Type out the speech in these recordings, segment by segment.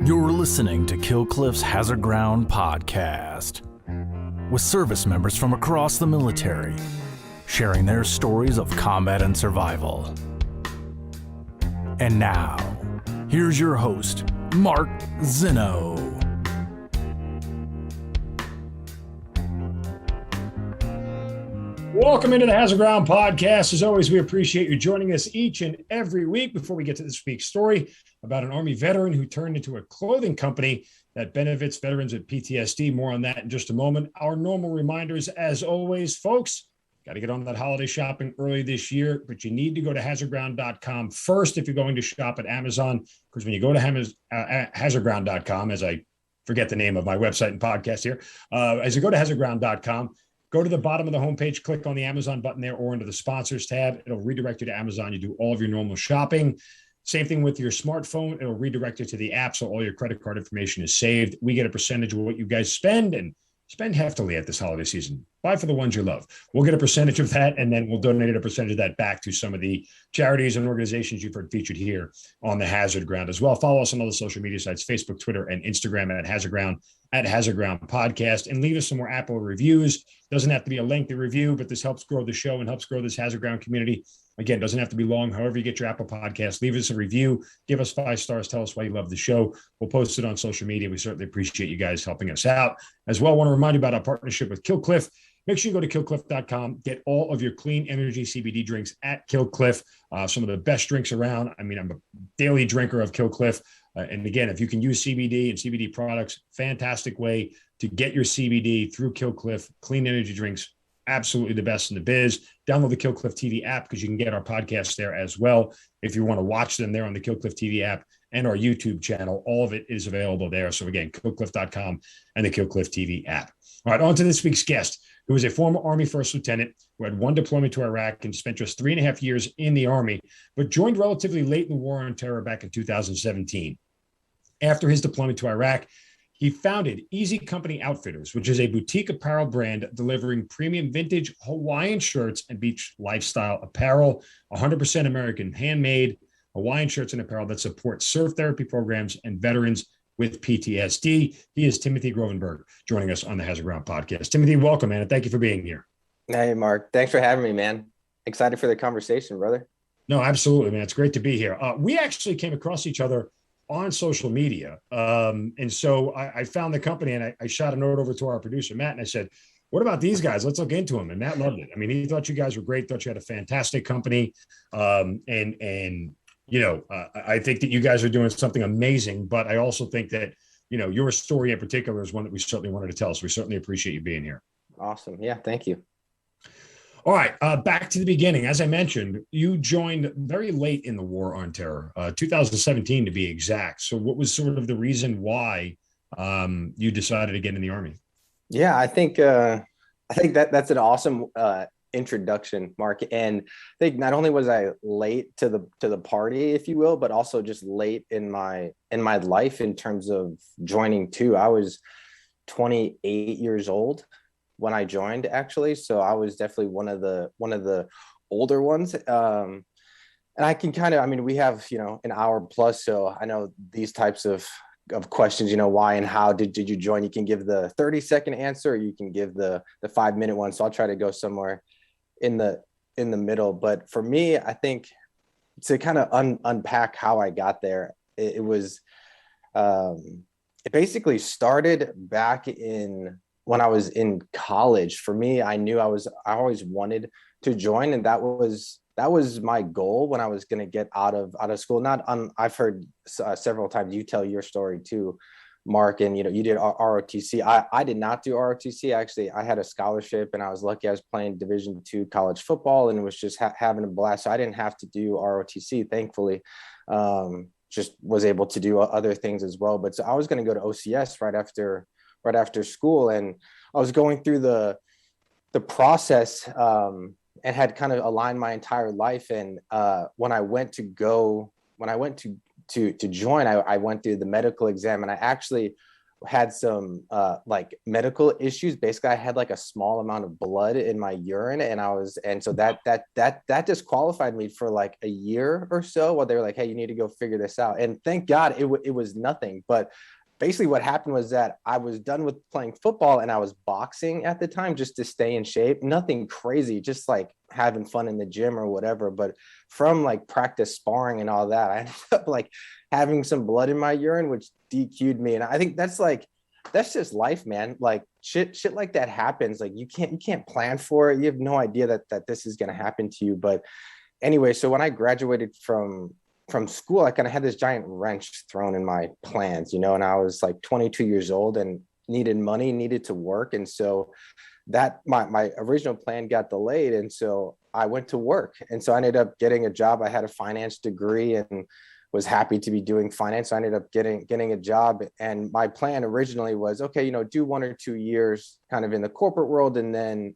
You're listening to Kill Cliff's Hazard Ground podcast, with service members from across the military sharing their stories of combat and survival. And now, here's your host, Mark Zinno. Welcome into the Hazard Ground podcast. As always, we appreciate you joining us each and every week. Before we get to this week's story about an Army veteran who turned into a clothing company that benefits veterans with PTSD. More on that in just a moment. Our normal reminders, as always, folks, got to get on that holiday shopping early this year, but you need to go to hazardground.com first if you're going to shop at Amazon, because when you go to hazardground.com, as I forget the name of my website and podcast here, as you go to hazardground.com, go to the bottom of the homepage, click on the Amazon button there or into the sponsors tab. It'll redirect you to Amazon. You do all of your normal shopping. Same thing with your smartphone. It'll redirect you to the app, so all your credit card information is saved. We get a percentage of what you guys spend, and spend heftily at this holiday season. Buy for the ones you love. We'll get a percentage of that, and then we'll donate a percentage of that back to some of the charities and organizations you've heard featured here on the Hazard Ground as well. Follow us on all the social media sites, Facebook, Twitter, and Instagram at Hazard Ground Podcast, and leave us some more Apple reviews. Doesn't have to be a lengthy review, but this helps grow the show and helps grow this Hazard Ground community. Again, doesn't have to be long. However you get your Apple podcast, leave us a review, give us 5 stars, tell us why you love the show. We'll post it on social media. We certainly appreciate you guys helping us out. As well, I want to remind you about our partnership with Kill Cliff. Make sure you go to killcliff.com, get all of your clean energy CBD drinks at Kill Cliff. Some of the best drinks around. I mean, I'm a daily drinker of Kill Cliff. And again, if you can use CBD and CBD products, fantastic way to get your CBD through Kill Cliff. Clean energy drinks, absolutely the best in the biz. Download the Kill Cliff TV app because you can get our podcasts there as well. If you want to watch them there on the Kill Cliff TV app and our YouTube channel, all of it is available there. So again, killcliff.com and the Kill Cliff TV app. All right, on to this week's guest, who is a former Army first lieutenant who had one deployment to Iraq and spent just 3.5 years in the Army, but joined relatively late in the war on terror back in 2017. After his deployment to Iraq, he founded Easy Company Outfitters, which is a boutique apparel brand delivering premium vintage Hawaiian shirts and beach lifestyle apparel, 100% American handmade Hawaiian shirts and apparel that support surf therapy programs and veterans with PTSD. He is Timothy Grovenburg, joining us on the Hazard Ground podcast. Timothy, welcome, man, and thank you for being here. Hey, Mark. Thanks for having me, man. Excited for the conversation, brother. No, absolutely, man. It's great to be here. We actually came across each other on social media. And so I found the company and I shot a note over to our producer, Matt, and I said, what about these guys? Let's look into them. And Matt loved it. I mean, he thought you guys were great, thought you had a fantastic company. I think that you guys are doing something amazing, but I also think that, your story in particular is one that we certainly wanted to tell. So we certainly appreciate you being here. Awesome. Yeah. Thank you. All right. Back to the beginning. As I mentioned, you joined very late in the war on terror, 2017 to be exact. So what was sort of the reason why you decided to get in the Army? Yeah, I think that's an awesome introduction, Mark. And I think not only was I late to the party, if you will, but also just late in my life in terms of joining too. I was 28 years old when I joined, actually. So I was definitely one of the older ones. And I can we have, an hour plus. So I know these types of questions, why and how did you join? You can give the 30-second answer, or you can give the 5-minute one. So I'll try to go somewhere in the middle. But for me, I think to kind of unpack how I got there, it basically started back when I was in college. For me, I knew I always wanted to join, and that was my goal when I was going to get out of school. I've heard several times you tell your story too, Mark, and you did ROTC. I did not do ROTC. Actually, I had a scholarship, and I was lucky. I was playing Division II college football, and was just having a blast. So I didn't have to do ROTC, thankfully. Just was able to do other things as well. But so I was going to go to OCS right after school, and I was going through the process and had kind of aligned my entire life. And when I went to join, I went through the medical exam, and I actually had some like medical issues. Basically, I had like a small amount of blood in my urine, and so that disqualified me for like a year or so. While they were like, "Hey, you need to go figure this out." And thank God it was nothing. But basically, what happened was that I was done with playing football and I was boxing at the time just to stay in shape. Nothing crazy, just like having fun in the gym or whatever. But from like practice sparring and all that, I ended up like having some blood in my urine, which DQ'd me. And I think that's just life, man. Like shit like that happens. Like you can't plan for it. You have no idea that this is going to happen to you. But anyway, so when I graduated from school, I kind of had this giant wrench thrown in my plans, and I was like 22 years old and needed money, needed to work. And so that my original plan got delayed. And so I went to work. And so I ended up getting a job. I had a finance degree and was happy to be doing finance. So I ended up getting a job. And my plan originally was, okay, do 1 or 2 years kind of in the corporate world, and then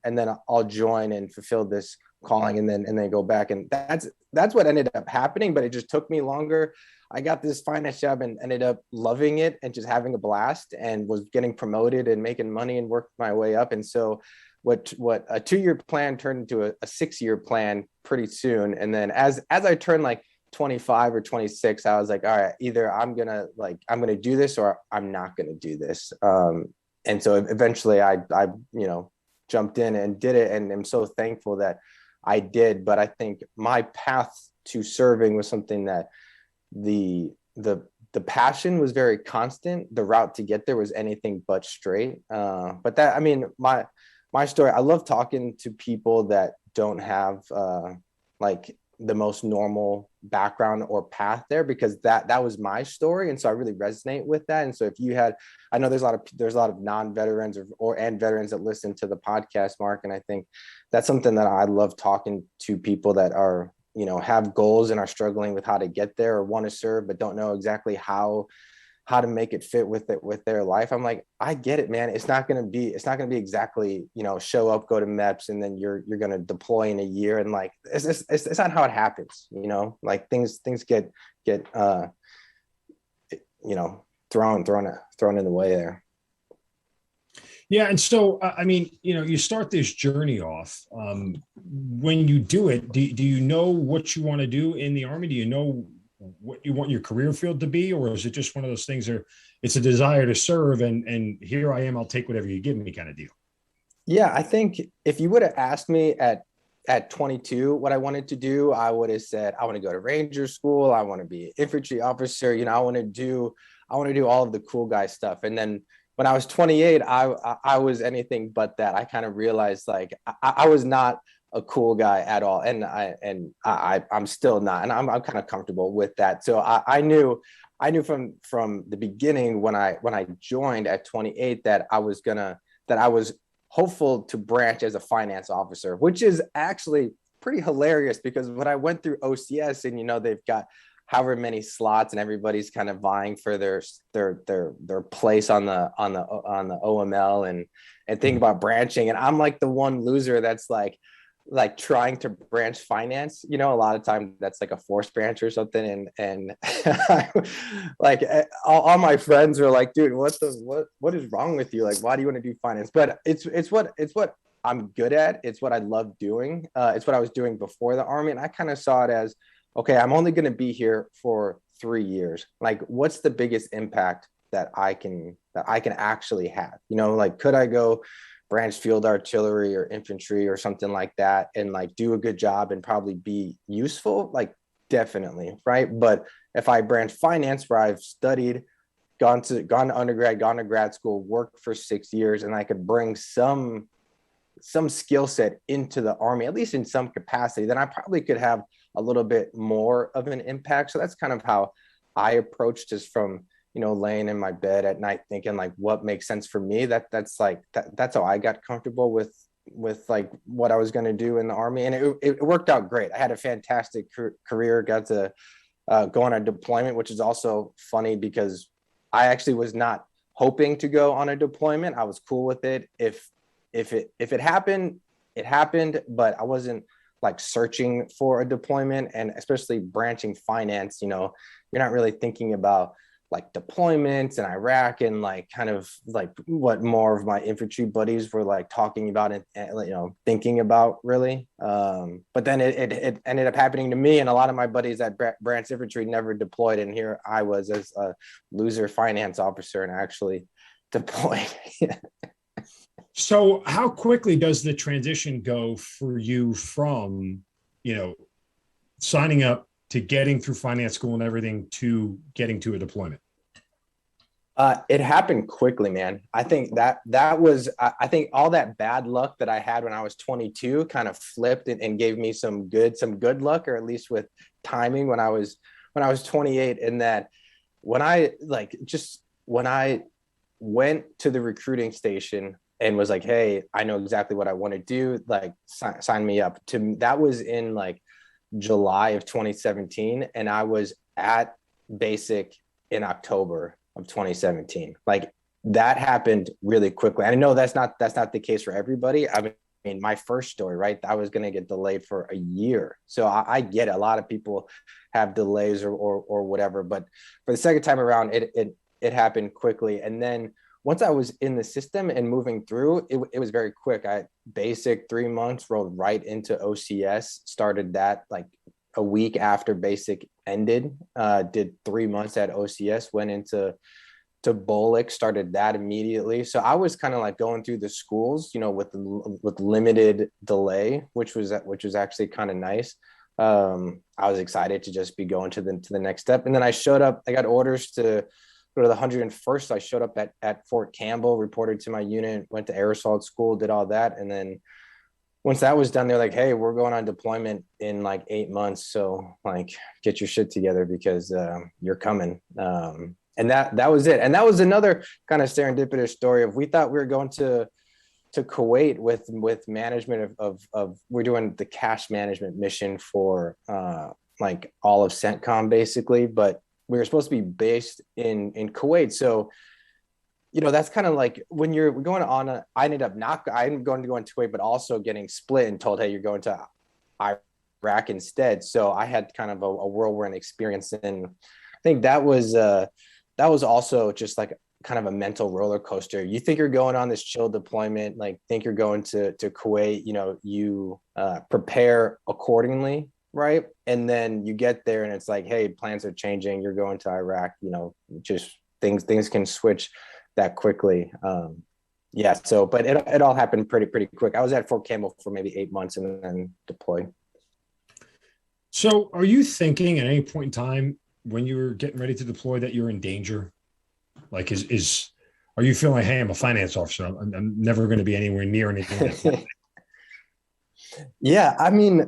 I'll join and fulfill this calling and then go back. And that's what ended up happening, but it just took me longer. I got this finance job and ended up loving it and just having a blast, and was getting promoted and making money and worked my way up. And so what a 2-year plan turned into a 6-year plan pretty soon. And then as I turned like 25 or 26, I was like, all right, either I'm gonna do this or I'm not gonna do this. And so eventually I jumped in and did it, and I'm so thankful that I did. But I think my path to serving was something that the passion was very constant. The route to get there was anything but straight. But that, I mean, my story, I love talking to people that don't have like the most normal background or path there, because that was my story. And so I really resonate with that. And so if you had, I know there's a lot of non-veterans and veterans that listen to the podcast, Mark. And I think that's something that I love talking to people that are, have goals and are struggling with how to get there, or want to serve, but don't know exactly how to make it fit with their life. I'm like, I get it, man. It's not going to be exactly, show up, go to MEPS, and then you're going to deploy in a year. And like, it's not how it happens, like things get, thrown in the way there. Yeah. And so, I mean, you start this journey off. When you do it, do you know what you want to do in the Army? Do you know what you want your career field to be, or is it just one of those things where it's a desire to serve and here I am, I'll take whatever you give me kind of deal? Yeah, I think if you would have asked me at 22 what I wanted to do, I would have said, I want to go to Ranger School. I want to be an infantry officer. I want to do all of the cool guy stuff. And then when I was 28, I was anything but that. I kind of realized like I was not a cool guy at all. And I'm still not, and I'm kind of comfortable with that. So I knew from the beginning when I joined at 28 that I was hopeful to branch as a finance officer, which is actually pretty hilarious, because when I went through OCS and they've got however many slots and everybody's kind of vying for their place on the OML and think about branching, and I'm like the one loser that's like trying to branch finance. A lot of times that's like a forced branch or something, and like all my friends were like, dude, what is wrong with you? Like, why do you want to do finance? But it's what I'm good at. It's what I love doing. It's what I was doing before the Army, and I kind of saw it as, okay, I'm only going to be here for 3 years. Like, what's the biggest impact that I can actually have? Like, could I go branch field artillery or infantry or something like that and like do a good job and probably be useful? Like, definitely, right? But if I branch finance, where I've studied, gone to undergrad, gone to grad school, worked for 6 years, and I could bring some skill set into the Army, at least in some capacity, then I probably could have a little bit more of an impact. So that's kind of how I approached this, from laying in my bed at night thinking like, what makes sense for me. That's how I got comfortable with like what I was going to do in the Army, and it worked out great. I had a fantastic career, got to go on a deployment, which is also funny because I actually was not hoping to go on a deployment. I was cool with it. If it happened, it happened, but I wasn't like searching for a deployment. And especially branching finance, you're not really thinking about like deployments in Iraq and like kind of like what more of my infantry buddies were like talking about and thinking about really. But then it ended up happening to me, and a lot of my buddies at Brant's Infantry never deployed, and here I was as a loser finance officer and actually deployed. So how quickly does the transition go for you from, signing up to getting through finance school and everything to getting to a deployment? It happened quickly, man. I think that was, I think all that bad luck that I had when I was 22 kind of flipped and gave me some good luck, or at least with timing when I was 28. And that when I went to the recruiting station and was like, hey, I know exactly what I want to do, like sign me up. That was in like July of 2017, and I was at basic in October of 2017. Like that happened really quickly. I know that's not the case for everybody. I mean, my first story, right? I was going to get delayed for a year. So I get it. A lot of people have delays or whatever, but for the second time around, it happened quickly. And then once I was in the system and moving through, it was very quick. I basic 3 months, rolled right into OCS, started that like a week after basic ended, did 3 months at OCS, went into BOLIC, started that immediately. So I was kind of like going through the schools, with limited delay, which was actually kind of nice. I was excited to just be going to the next step. And then I showed up, I got orders to go to the 101st. I showed up at Fort Campbell, reported to my unit, went to air assault school, did all that. And then once that was done, they're like, hey, we're going on deployment in like 8 months. So like, get your shit together because you're coming. And that was it. And that was another kind of serendipitous story of, we thought we were going to Kuwait with management of we're doing the cash management mission for like all of CENTCOM basically, but we were supposed to be based in Kuwait. So, that's kind of like when we're going on I ended up I'm going to go into Kuwait, but also getting split and told, hey, you're going to Iraq instead. So I had kind of a whirlwind experience. And I think that was also just like kind of a mental roller coaster. You think you're going on this chill deployment, like think you're going to Kuwait, you prepare accordingly. Right. And then you get there and it's like, hey, plans are changing. You're going to Iraq, just things can switch that quickly. Yeah. So, but it all happened pretty quick. I was at Fort Campbell for maybe 8 months and then deployed. So are you thinking at any point in time when you were getting ready to deploy that you're in danger? Like, are you feeling like, hey, I'm a finance officer, I'm never going to be anywhere near anything? Yeah, I mean,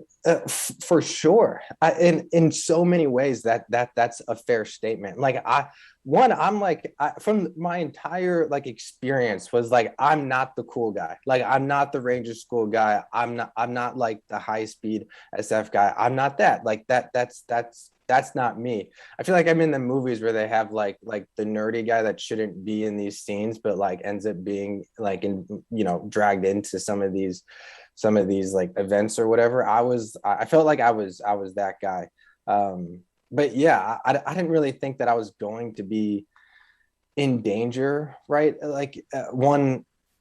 for sure. In so many ways that's a fair statement. Like I'm like, from my entire like experience was like, I'm not the cool guy. Like I'm not the Ranger School guy. I'm not like the high speed SF guy. I'm not that. Like that's not me. I feel like I'm in the movies where they have like the nerdy guy that shouldn't be in these scenes, but like ends up being like dragged into some of these like events or whatever. I felt like I was that guy. But yeah, I didn't really think that I was going to be in danger, right? Like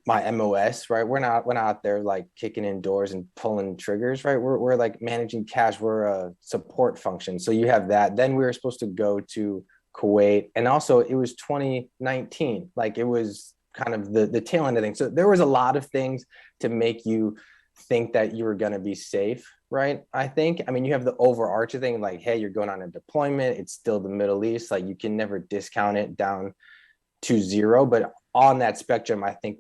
my MOS, right? We're not out there like kicking in doors and pulling triggers, right? We're like managing cash. We're a support function. So you have that. Then we were supposed to go to Kuwait, and also it was 2019. Like it was kind of the tail end of things. So there was a lot of things to make you think that you were going to be safe, right? I mean, you have the overarching thing like, hey, you're going on a deployment. It's still the Middle East. Like you can never discount it down to zero. But on that spectrum, I think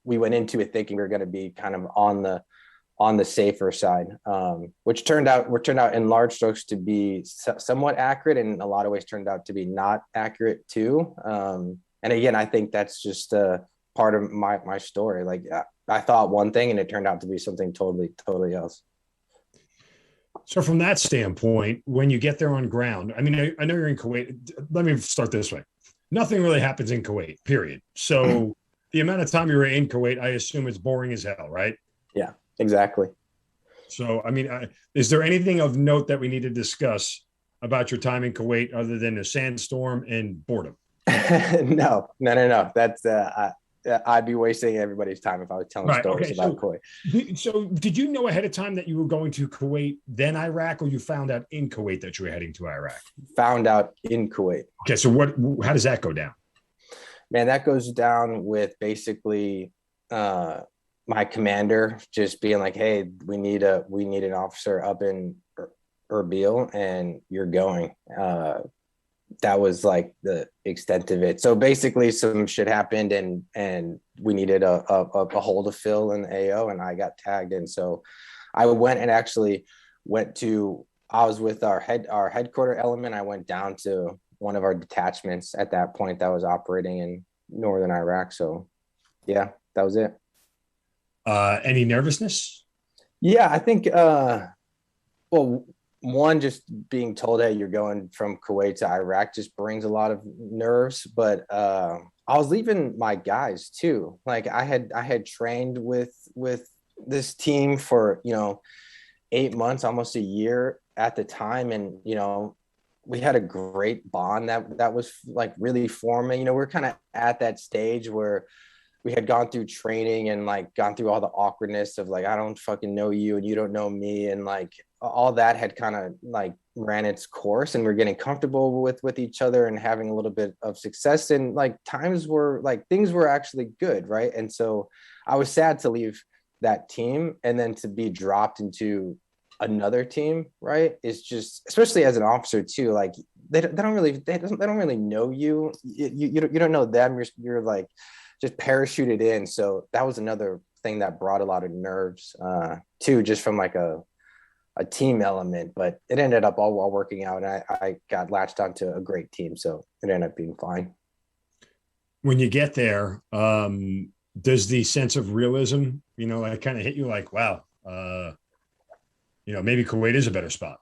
we went into it thinking we were going to be kind of on the safer side, which turned out in large strokes to be somewhat accurate, and in a lot of ways turned out to be not accurate too. And again, I think that's just part of my story. Like I thought one thing and it turned out to be something totally else. So from that standpoint, when you get there on ground, I mean, I know you're in Kuwait. Let me start this way. Nothing really happens in Kuwait, period. So the amount of time you were in Kuwait, I assume it's boring as hell, right? Yeah, exactly. So, I mean, is there anything of note that we need to discuss about your time in Kuwait other than a sandstorm and boredom? No. That's I'd be wasting everybody's time if I was telling stories about Kuwait. So did you know ahead of time that you were going to Kuwait, then Iraq, or you found out in Kuwait that you were heading to Iraq? Found out in Kuwait. Okay, so how does that go down? Man, that goes down with basically my commander just being like, hey, we need an officer up in Erbil and you're going. That was like the extent of it. So basically some shit happened and we needed a hole to fill in the AO, and I got tagged. And so I went and actually I was with our headquarter element. I went down to one of our detachments at that point that was operating in northern Iraq. So yeah, that was it. Any nervousness? Yeah, I think, well, one, just being told, hey, you're going from Kuwait to Iraq just brings a lot of nerves. But I was leaving my guys too. Like I had trained with this team for, 8 months, almost a year at the time. And, we had a great bond that was like really forming. We're kind of at that stage where we had gone through training and like gone through all the awkwardness of like, I don't fucking know you and you don't know me. And like all that had kind of like ran its course, and we're getting comfortable with each other and having a little bit of success. And like times were like, things were actually good. Right. And so I was sad to leave that team and then to be dropped into another team. Right. It's just, especially as an officer too, like they don't really know you. You don't know them. You're like, just parachuted in. So that was another thing that brought a lot of nerves too, just from like a team element, but it ended up all while working out. And I got latched onto a great team. So it ended up being fine. When you get there, does the sense of realism, like kind of hit you like, wow, maybe Kuwait is a better spot?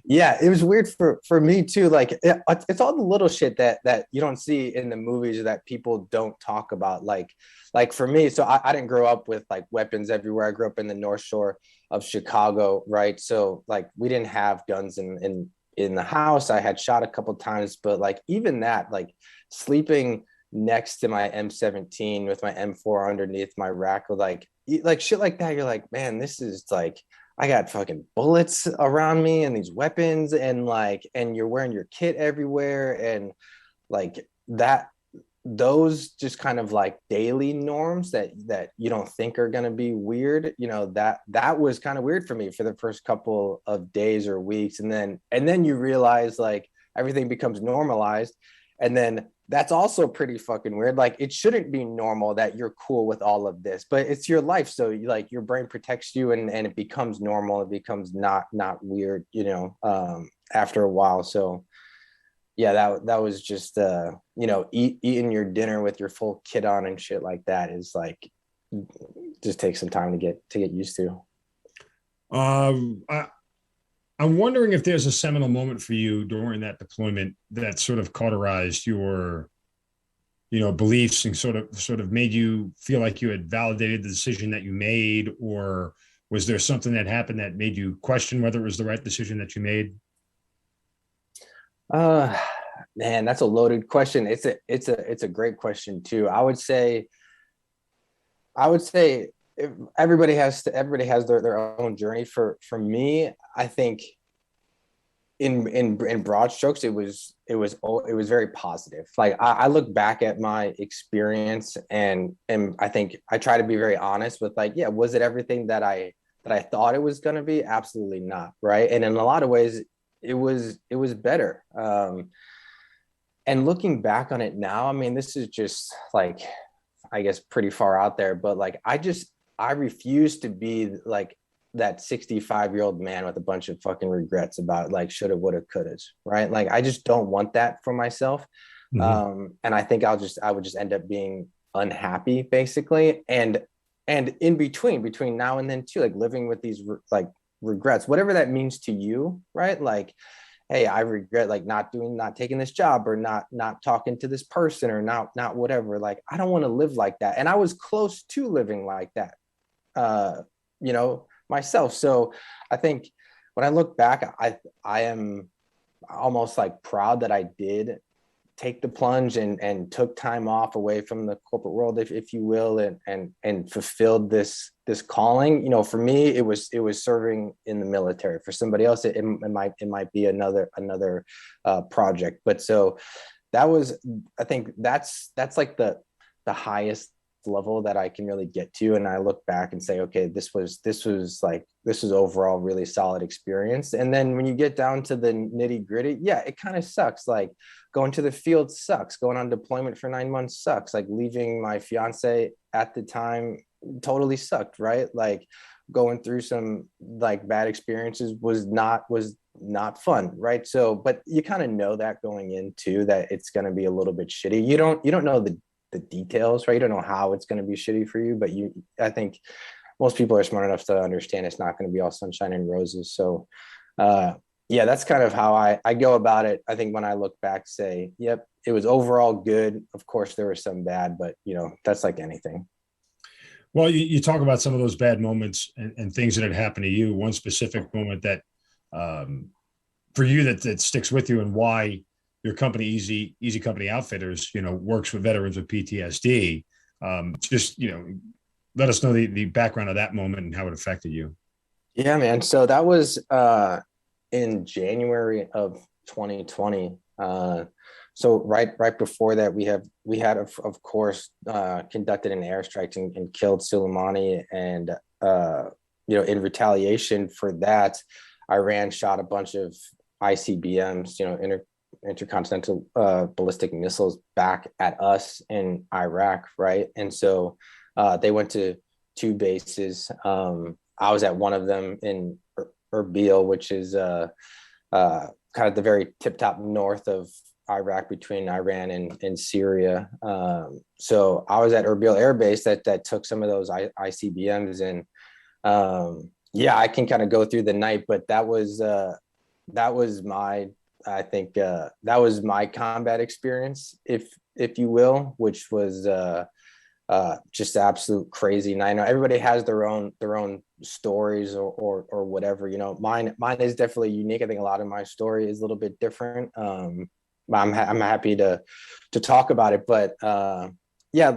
Yeah, it was weird for me too. Like it's all the little shit that you don't see in the movies, that people don't talk about. Like for me, so I didn't grow up with like weapons everywhere. I grew up in the North Shore of Chicago, right? So like we didn't have guns in the house. I had shot a couple times, but like even that, like sleeping next to my M17 with my M4 underneath my rack, like shit like that, you're like, man, this is like, I got fucking bullets around me and these weapons, and you're wearing your kit everywhere. And like those just kind of like daily norms that you don't think are going to be weird, that was kind of weird for me for the first couple of days or weeks. And then you realize like everything becomes normalized. And then that's also pretty fucking weird. Like it shouldn't be normal that you're cool with all of this, but it's your life. So like your brain protects you, and it becomes normal. It becomes not weird, after a while. So yeah, that was just, eating your dinner with your full kit on and shit like that is like, just takes some time to get used to. I'm wondering if there's a seminal moment for you during that deployment that sort of cauterized your, beliefs and sort of made you feel like you had validated the decision that you made, or was there something that happened that made you question whether it was the right decision that you made? Man, that's a loaded question. It's a great question too. I would say everybody has their own journey. For me, I think in broad strokes, it was very positive. Like I look back at my experience and I think I try to be very honest with like, yeah, was it everything that I thought it was going to be? Absolutely not. Right. And in a lot of ways it was better. And looking back on it now, I mean, this is just like, I guess pretty far out there, but like, I refuse to be like that 65-year-old man with a bunch of fucking regrets about like shoulda, woulda, couldas, right? Like, I just don't want that for myself. Mm-hmm. And I think I would just end up being unhappy basically. And in between now and then too, like living with these like regrets, whatever that means to you, right? Like, hey, I regret like not taking this job, or not talking to this person, or not whatever. Like, I don't want to live like that. And I was close to living like that, myself. So I think when I look back, I am almost like proud that I did take the plunge and took time off away from the corporate world, if you will, and fulfilled this calling. You know, for me, it was serving in the military. For somebody else, it might be another project. But so that was, I think that's like the highest level that I can really get to. And I look back and say, okay, this was overall really solid experience. And then when you get down to the nitty gritty, yeah, it kind of sucks. Like going to the field sucks. Going on deployment for 9 months sucks. Like leaving my fiance at the time totally sucked, right? Like going through some like bad experiences was not fun, right? So, but you kind of know that going into that it's going to be a little bit shitty. You don't know the details, right? You don't know how it's going to be shitty for you, but I think most people are smart enough to understand it's not going to be all sunshine and roses. So yeah, that's kind of how I go about it. I think when I look back, say, yep, it was overall good. Of course there was some bad, but you know, that's like anything. Well, you talk about some of those bad moments and things that had happened to you. One specific moment that for you that sticks with you, and why your company, Easy Company Outfitters, you know, works with veterans with PTSD. Just, you know, let us know the background of that moment and how it affected you. Yeah, man. So that was in January of 2020. So right before that, we had of course conducted an airstrike and killed Soleimani, and you know, in retaliation for that, Iran shot a bunch of ICBMs, you know, intercontinental ballistic missiles back at us in Iraq, right? And so they went to 2 bases. I was at one of them in Erbil, which is kind of the very tip-top north of Iraq, between Iran and Syria. So I was at Erbil Air Base that took some of those ICBMs, and yeah, I can kind of go through the night, but that was my, I think that was my combat experience, if you will, which was just absolute crazy. And I know everybody has their own stories or whatever, you know. Mine is definitely unique. I think a lot of my story is a little bit different. I'm happy to talk about it, but yeah,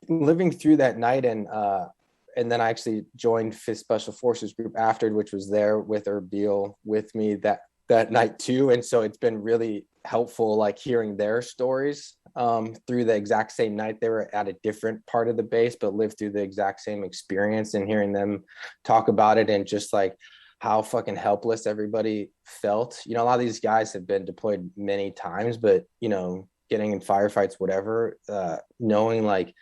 living through that night, and then I actually joined 5th Special Forces Group after, which was there with Erbil with me that night too. And so it's been really helpful, like hearing their stories through the exact same night. They were at a different part of the base, but lived through the exact same experience, and hearing them talk about it, and just like how fucking helpless everybody felt. You know, a lot of these guys have been deployed many times, but you know, getting in firefights, whatever, knowing like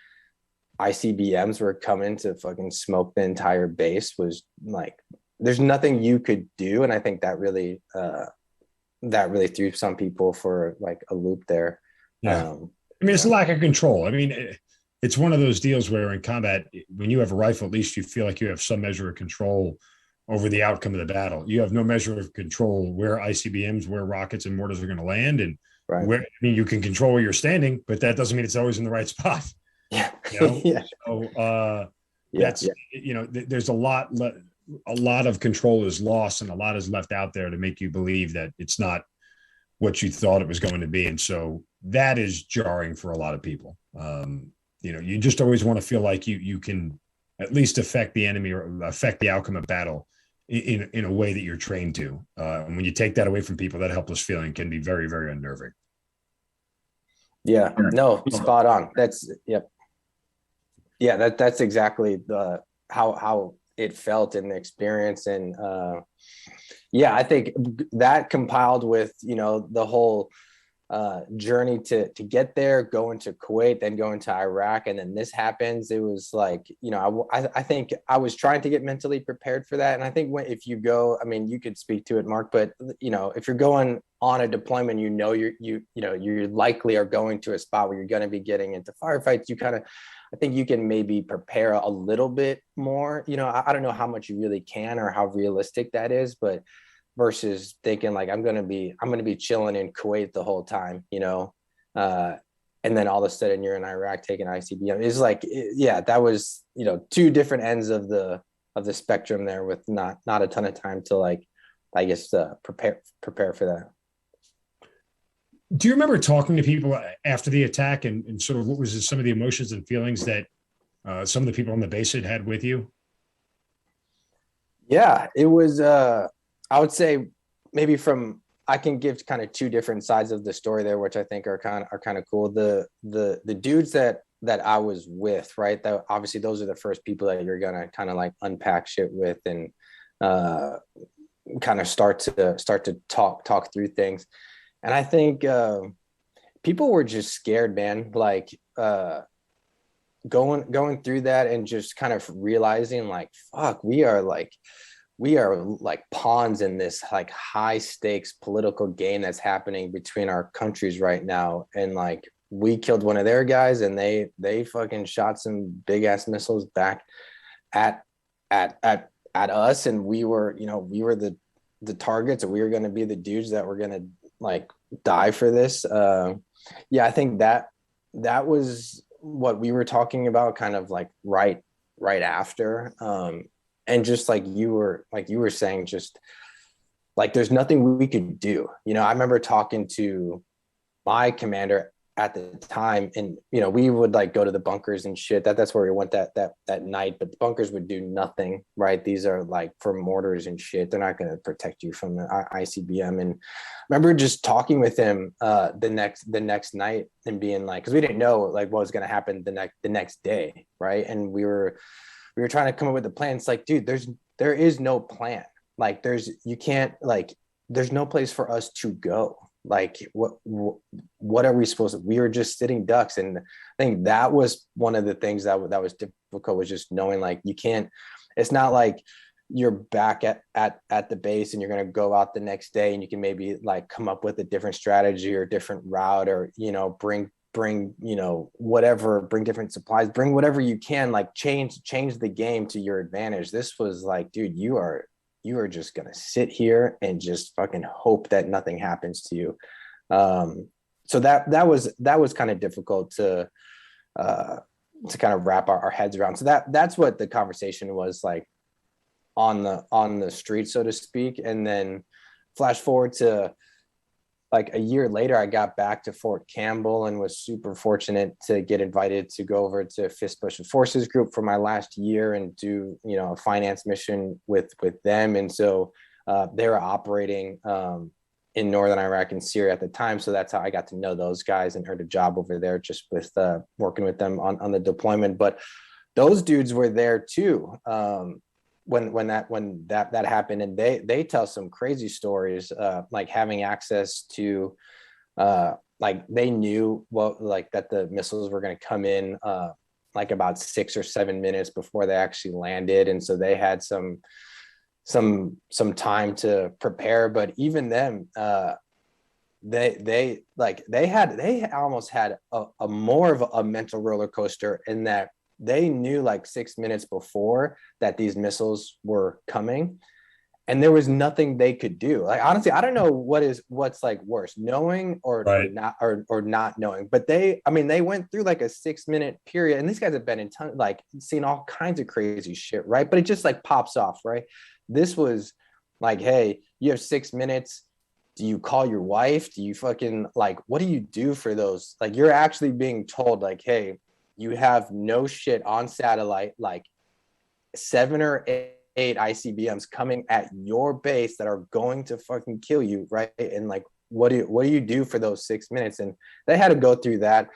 ICBMs were coming to fucking smoke the entire base was like, there's nothing you could do. And I think that really threw some people for like a loop there. Yeah. I mean, it's a lack of control. I mean, it's one of those deals where in combat, when you have a rifle, at least you feel like you have some measure of control over the outcome of the battle. You have no measure of control where ICBMs, where rockets and mortars are going to land. And where, I mean, you can control where you're standing, but that doesn't mean it's always in the right spot. Yeah. You know? Yeah. So that's, you know, there's a lot of control is lost, and a lot is left out there to make you believe that it's not what you thought it was going to be. And so that is jarring for a lot of people. You know, you just always want to feel like you can at least affect the enemy or affect the outcome of battle in a way that you're trained to. And when you take that away from people, that helpless feeling can be very, very unnerving. Yeah, no, spot on. That's, yep. Yeah, that's exactly how it felt in the experience. And yeah, I think that compiled with, you know, the whole journey to get there, going to Kuwait, then going to Iraq, and then this happens. It was like, you know, I think I was trying to get mentally prepared for that. And I think if you go, I mean, you could speak to it, Mark, but you know, if you're going on a deployment, you know, you likely are going to a spot where you're going to be getting into firefights. I think you can maybe prepare a little bit more. You know, I don't know how much you really can or how realistic that is, but versus thinking like I'm going to be chilling in Kuwait the whole time, you know, and then all of a sudden you're in Iraq taking ICBM. It's like, yeah, that was, you know, 2 different ends of the the spectrum there, with not a ton of time to, like, I guess, prepare for that. Do you remember talking to people after the attack, and sort of what was some of the emotions and feelings that some of the people on the base had with you? Yeah, it was, I would say maybe I can give kind of two different sides of the story there, which I think are kind of cool. The dudes that I was with, right? That obviously those are the first people that you're gonna kind of like unpack shit with, and kind of start to talk through things. And I think people were just scared, man. Like going through that and just kind of realizing, like, fuck, we are like pawns in this like high stakes political game that's happening between our countries right now. And like, we killed one of their guys, and they fucking shot some big ass missiles back at us, and we were the targets, and we were going to be the dudes that were going to like die for this. Yeah, I think that was what we were talking about, kind of like right after. And just like you were saying, just like there's nothing we could do. I remember talking to my commander at the time, and we would like go to the bunkers and shit. That's where we went that night, but the bunkers would do nothing, right? These are like for mortars and shit. They're not going to protect you from the ICBM. And I remember just talking with him the next night, and being like, because we didn't know like what was going to happen the next day, right? And we were trying to come up with a plan. It's like, dude, there is no plan. Like there's no place for us to go. Like what are we supposed to? We were just sitting ducks. And I think that was one of the things that was difficult, was just knowing like you can't. It's not like you're back at the base and you're going to go out the next day and you can maybe like come up with a different strategy or different route, or bring whatever, bring different supplies, bring whatever you can, like change the game to your advantage. This was like, dude, you are just going to sit here and just fucking hope that nothing happens to you. So that was kind of difficult to kind of wrap our heads around. So that's what the conversation was like on the street, so to speak. And then flash forward to like a year later, I got back to Fort Campbell and was super fortunate to get invited to go over to 5th Special Forces Group for my last year and do, a finance mission with them. And so they were operating in Northern Iraq and Syria at the time. So that's how I got to know those guys and earned a job over there, just with working with them on the deployment. But those dudes were there too. When that happened, and they tell some crazy stories, like having access to like they knew that the missiles were going to come in like about 6 or 7 minutes before they actually landed, and so they had some time to prepare. But even them, they almost had a more of a mental roller coaster, in that they knew like 6 minutes before that these missiles were coming, and there was nothing they could do. Like, honestly, I don't know what's like worse, knowing or not knowing. But they went through like a 6 minute period, and these guys have been in like seen all kinds of crazy shit, right? But it just like pops off, right? This was like, hey, you have 6 minutes. Do you call your wife? Do you fucking like, what do you do for those? Like, you're actually being told like, hey, you have no shit on satellite, like 7 or 8 ICBMs coming at your base that are going to fucking kill you, right? And like, what do you do for those 6 minutes? And they had to go through that.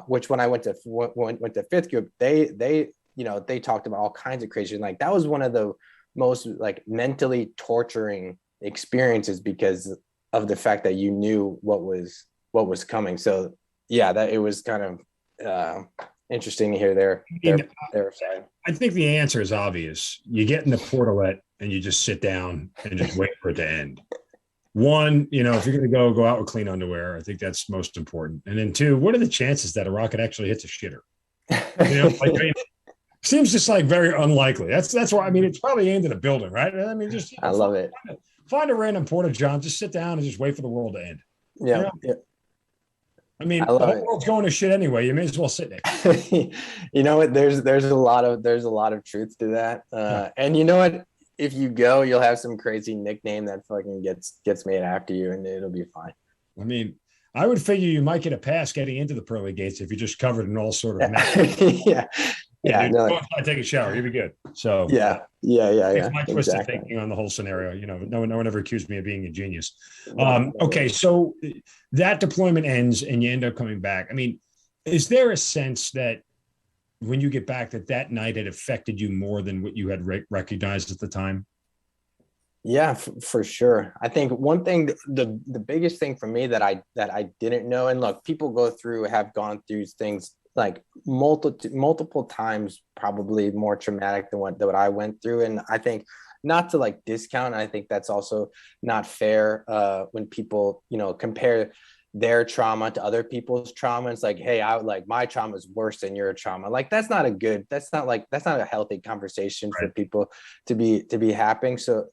Which when I went to 5th Group, they talked about all kinds of crazy. And like, that was one of the most like mentally torturing experiences, because of the fact that you knew what was coming. So yeah, that it was kind of interesting to hear their side. I think the answer is obvious. You get in the portalet and you just sit down and just wait for it to end. One, if you're going to go out with clean underwear, I think that's most important. And then 2, what are the chances that a rocket actually hits a shitter? Seems just like very unlikely. That's why, it's probably aimed at a building, right? I love it. Find a random porta john, just sit down and just wait for the world to end. Yeah. I mean, I the love whole world's going to shit anyway. You may as well sit there. it. You know what? There's a lot of truth to that. And you know what? If you go, you'll have some crazy nickname that fucking gets made after you, and it'll be fine. I mean, I would figure you might get a pass getting into the pearly gates if you're just covered in all sort of mess. Yeah. Yeah. Dude, No, go outside, take a shower. You'll be good. So yeah. it's my twisted Exactly. thinking on the whole scenario. You know, no one ever accused me of being a genius. Okay, so that deployment ends and you end up coming back. I mean, is there a sense that when you get back that night had affected you more than what you had recognized at the time? Yeah, for sure. I think one thing, the biggest thing for me that I didn't know, and look, people have gone through things like multiple times, probably more traumatic than what I went through. And I think not to like discount, I think that's also not fair when people, compare their trauma to other people's trauma. It's like, hey, my trauma is worse than your trauma. Like, that's not a healthy conversation for people to be having. So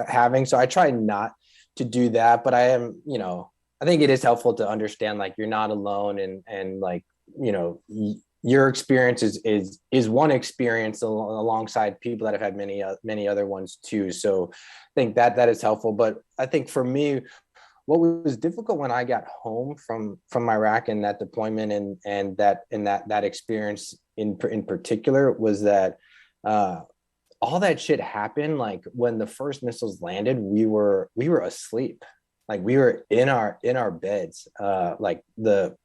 I try not to do that, but I am, I think it is helpful to understand, like, you're not alone, and like, your experience is one experience alongside people that have had many other ones too. So I think that is helpful. But I think for me, what was difficult when I got home from Iraq and that deployment and that experience in particular was that all that shit happened. Like, when the first missiles landed, we were asleep. Like, we were in our beds. Like the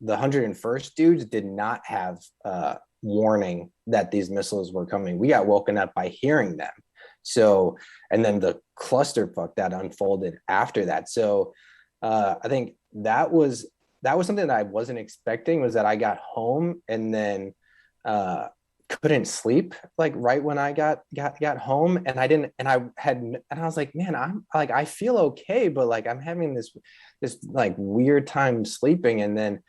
101st dudes did not have warning that these missiles were coming. We got woken up by hearing them. So, and then the clusterfuck that unfolded after that. So I think that was something that I wasn't expecting, was that I got home and then couldn't sleep, like, right when I got home, and I was like, man, I'm like, I feel okay, but like, I'm having this like weird time sleeping. And then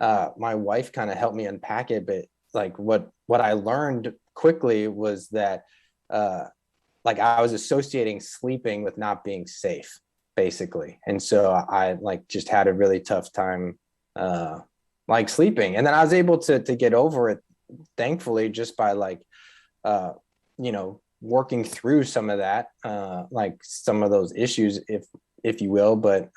my wife kind of helped me unpack it, but like what I learned quickly was that like, I was associating sleeping with not being safe, basically. And so I like just had a really tough time like sleeping. And then I was able to get over it, thankfully, just by like working through some of that, like some of those issues, if you will. But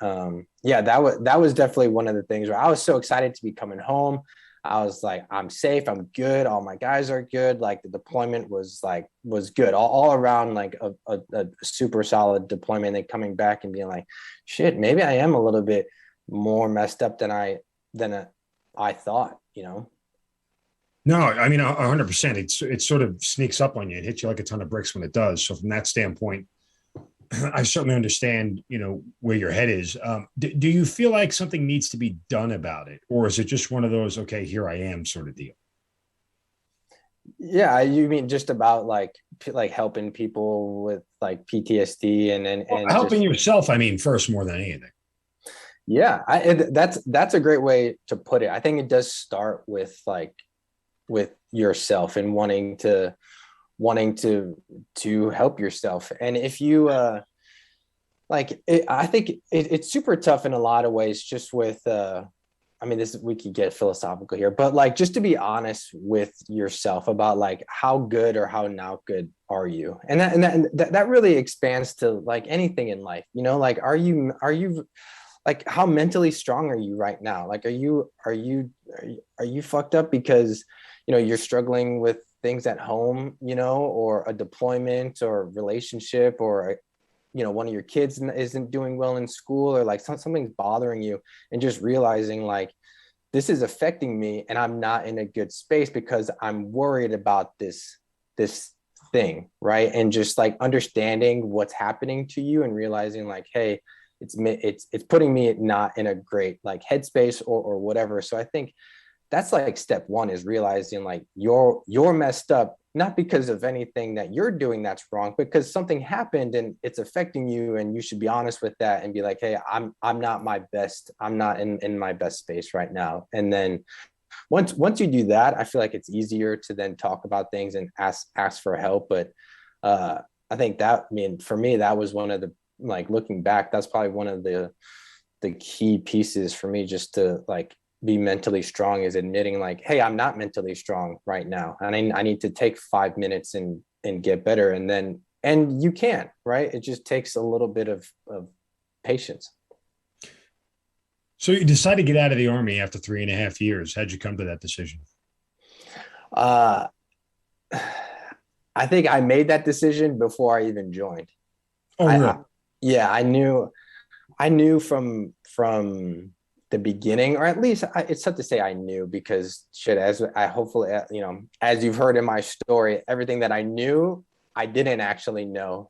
yeah, that was definitely one of the things where I was so excited to be coming home. I was like, I'm safe, I'm good, all my guys are good. Like, the deployment was good all around, like a super solid deployment. And coming back and being like, shit, maybe I am a little bit more messed up than I thought, No, I mean, 100%. It sort of sneaks up on you. It hits you like a ton of bricks when it does. So from that standpoint, I certainly understand, where your head is. Do you feel like something needs to be done about it, or is it just one of those, okay, here I am sort of deal? Yeah, you mean just about like helping people with like PTSD and helping yourself, I mean, first, more than anything. Yeah, that's a great way to put it. I think it does start with yourself and wanting to help yourself. And if you I think it's super tough in a lot of ways, just with I mean, we could get philosophical here, but like, just to be honest with yourself about like, how good or how not good are you? And that really expands to like anything in life, like, are you like, how mentally strong are you right now? Like, are you fucked up because you're struggling with things at home, or a deployment or relationship, or one of your kids isn't doing well in school, or like something's bothering you, and just realizing like, this is affecting me and I'm not in a good space because I'm worried about this thing, right? And just like understanding what's happening to you and realizing like, hey, it's putting me not in a great like headspace or whatever. So I think that's like step one, is realizing like you're messed up, not because of anything that you're doing that's wrong, because something happened and it's affecting you, and you should be honest with that and be like, hey, I'm not my best. I'm not in my best space right now. And then once you do that, I feel like it's easier to then talk about things and ask for help. But I think for me, that was one of the, like, looking back, that's probably one of the the key pieces for me just to like be mentally strong is admitting like, hey, I'm not mentally strong right now, and I need to take 5 minutes and get better. And you can, right? It just takes a little bit of patience. So you decided to get out of the Army after 3.5 years. How'd you come to that decision? Uh, I think I made that decision before I even joined. Oh, really? Yeah, I knew from the beginning, or at least it's tough to say I knew, because shit, as I hopefully, as you've heard in my story, everything that I knew, I didn't actually know,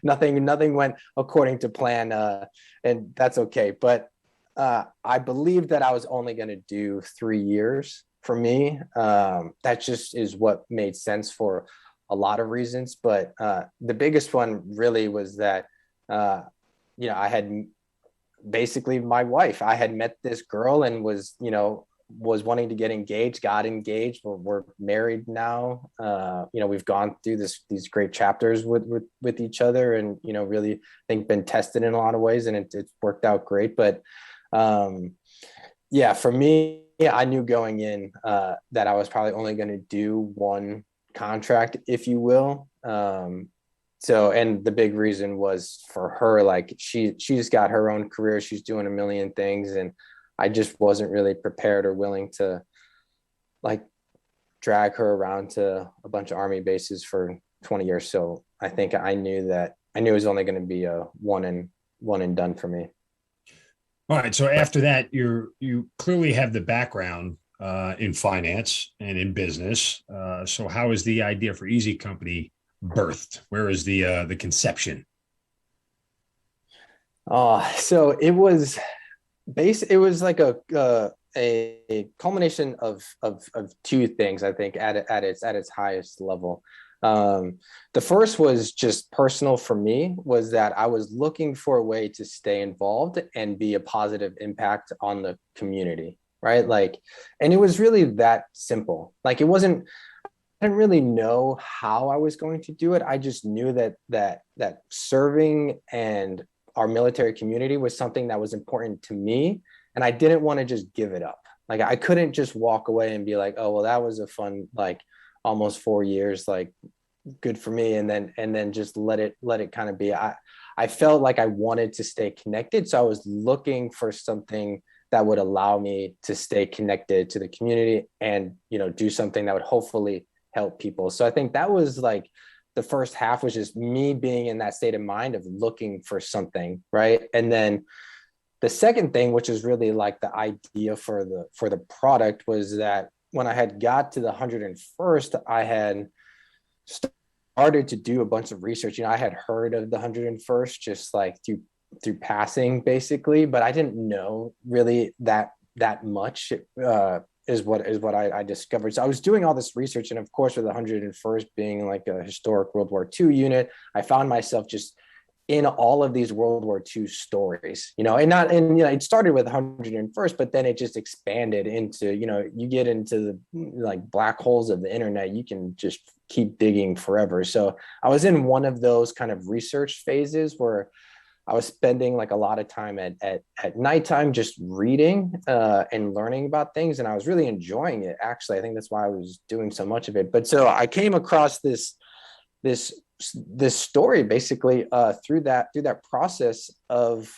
nothing went according to plan, and that's okay. But I believed that I was only going to do 3 years. For me, that just is what made sense for a lot of reasons. But the biggest one really was that, I had basically my wife. I had met this girl and was wanting to get engaged, got engaged. We're married now. We've gone through these great chapters with each other, and, really I think been tested in a lot of ways, and it's worked out great. But for me, I knew going in that I was probably only going to do one contract, if you will. And the big reason was for her, like she's got her own career. She's doing a million things. And I just wasn't really prepared or willing to like drag her around to a bunch of Army bases for 20 years. So I think I knew it was only going to be a one and done for me. All right. So after that, you clearly have the background in finance and in business. So how is the idea for Easy Company birthed? Where is the conception? So it was like a culmination of two things, I think, at its highest level. The first was just personal for me, was that I was looking for a way to stay involved and be a positive impact on the community, right? Like, and it was really that simple. Like, I didn't really know how I was going to do it. I just knew that serving and our military community was something that was important to me. And I didn't want to just give it up. Like, I couldn't just walk away and be like, oh, well, that was a fun, like, almost 4 years, like, good for me. And then just let it kind of be. I felt like I wanted to stay connected. So I was looking for something that would allow me to stay connected to the community and, do something that would hopefully help people. So I think that was like the first half, was just me being in that state of mind of looking for something. Right. And then the second thing, which is really like the idea for the product, was that when I had got to the 101st, I had started to do a bunch of research. I had heard of the 101st just like through passing, basically, but I didn't know really that much. Is what I discovered. So I was doing all this research, and of course, with the 101st being like a historic World War II unit, I found myself just in all of these World War II stories, it started with 101st, but then it just expanded into, you get into the like black holes of the internet, you can just keep digging forever. So I was in one of those kind of research phases where I was spending like a lot of time at nighttime, just reading and learning about things. And I was really enjoying it. Actually, I think that's why I was doing so much of it. But so I came across this story basically through that process of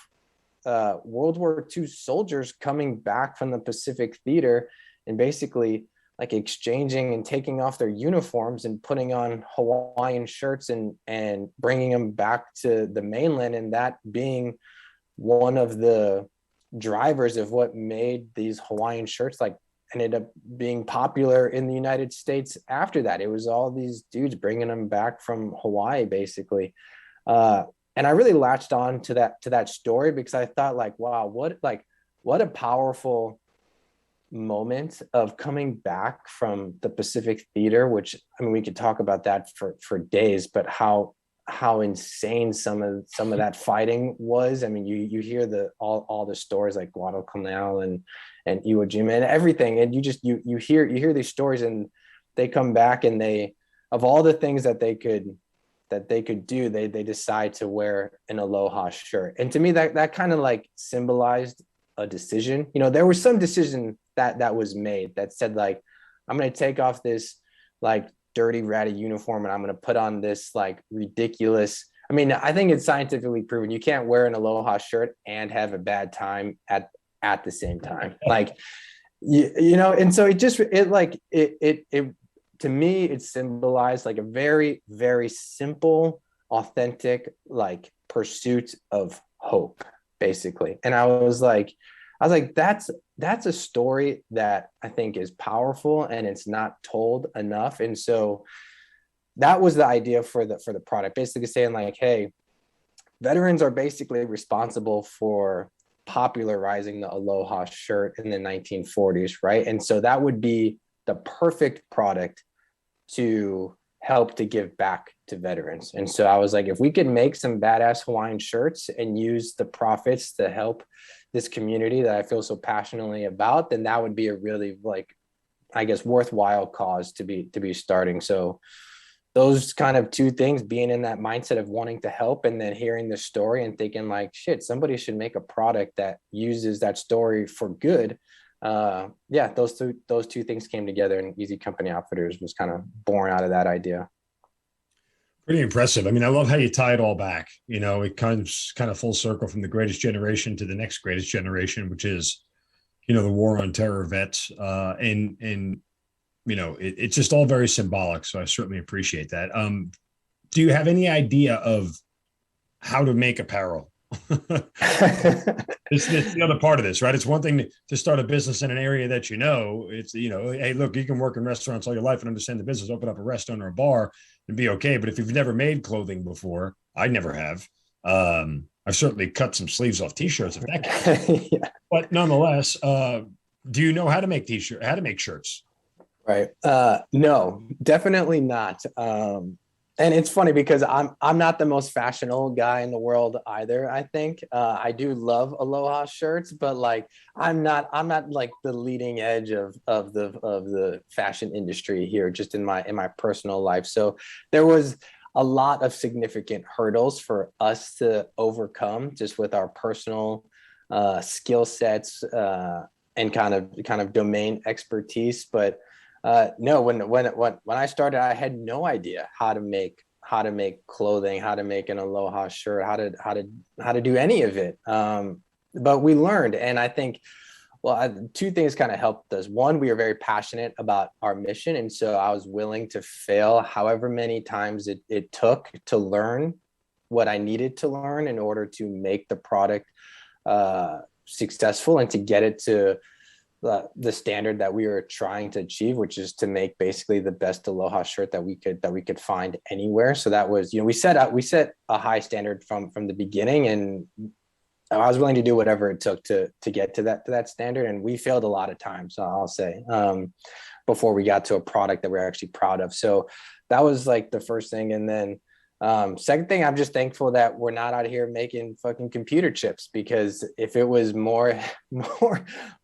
World War II soldiers coming back from the Pacific theater and basically like exchanging and taking off their uniforms and putting on Hawaiian shirts and bringing them back to the mainland, and that being one of the drivers of what made these Hawaiian shirts like ended up being popular in the United States after that. It was all these dudes bringing them back from Hawaii, basically. And I really latched on to that story because I thought like, wow, what a powerful moment of coming back from the Pacific theater, which, I mean, we could talk about that for days, but how insane some of that fighting was. I mean, you hear all the stories like Guadalcanal and Iwo Jima and everything, and you hear these stories, and they come back, and they, of all the things that they could that they could do, they decide to wear an aloha shirt. And to me, that kind of like symbolized a decision. You know, there was some decision that was made that said like, I'm going to take off this like dirty, ratty uniform and I'm going to put on this like ridiculous. I mean, I think it's scientifically proven you can't wear an aloha shirt and have a bad time at the same time. Like, you know, and so it to me, it symbolized like a very, very simple, authentic, like pursuit of hope, basically. And I was like, that's a story that I think is powerful and it's not told enough. And so that was the idea for the product, basically saying like, hey, veterans are basically responsible for popularizing the aloha shirt in the 1940s, right? And so that would be the perfect product to help to give back to veterans. And so I was like, if we could make some badass Hawaiian shirts and use the profits to help this community that I feel so passionately about, then that would be a really, like, I guess, worthwhile cause to be starting. So those kind of two things, being in that mindset of wanting to help and then hearing the story and thinking like, shit, somebody should make a product that uses that story for good. Those two things came together, and Easy Company Outfitters was kind of born out of that idea. Pretty impressive. I mean, I love how you tie it all back. You know, it comes kind of full circle from the greatest generation to the next greatest generation, which is, you know, the war on terror vets. And you know, it's just all very symbolic. So I certainly appreciate that. Do you have any idea of how to make apparel? It's the other part of this, right? It's one thing to start a business in an area that you know. It's, you know, hey, look, you can work in restaurants all your life and understand the business, open up a restaurant or a bar and be okay. But if you've never made clothing before, I never have. I've certainly cut some sleeves off t-shirts if that counts. Yeah. But nonetheless, do you know how to make how to make shirts? Right. No, definitely not. And it's funny because I'm not the most fashionable guy in the world either. I think I do love aloha shirts, but like I'm not like the leading edge of the fashion industry here, just in my personal life. So there was a lot of significant hurdles for us to overcome just with our personal skill sets and kind of domain expertise. But no, when I started, I had no idea how to make clothing, how to make an aloha shirt, how to do any of it. But we learned, and I think, two things kind of helped us. One, we were very passionate about our mission, and so I was willing to fail however many times it took to learn what I needed to learn in order to make the product successful and to get it to the standard that we were trying to achieve, which is to make basically the best aloha shirt that we could find anywhere. So that was, you know, we set a high standard from the beginning, and I was willing to do whatever it took to get to that standard. And we failed a lot of times, I'll say, before we got to a product that we're actually proud of. So that was like the first thing. And then second thing, I'm just thankful that we're not out here making fucking computer chips, because if it was more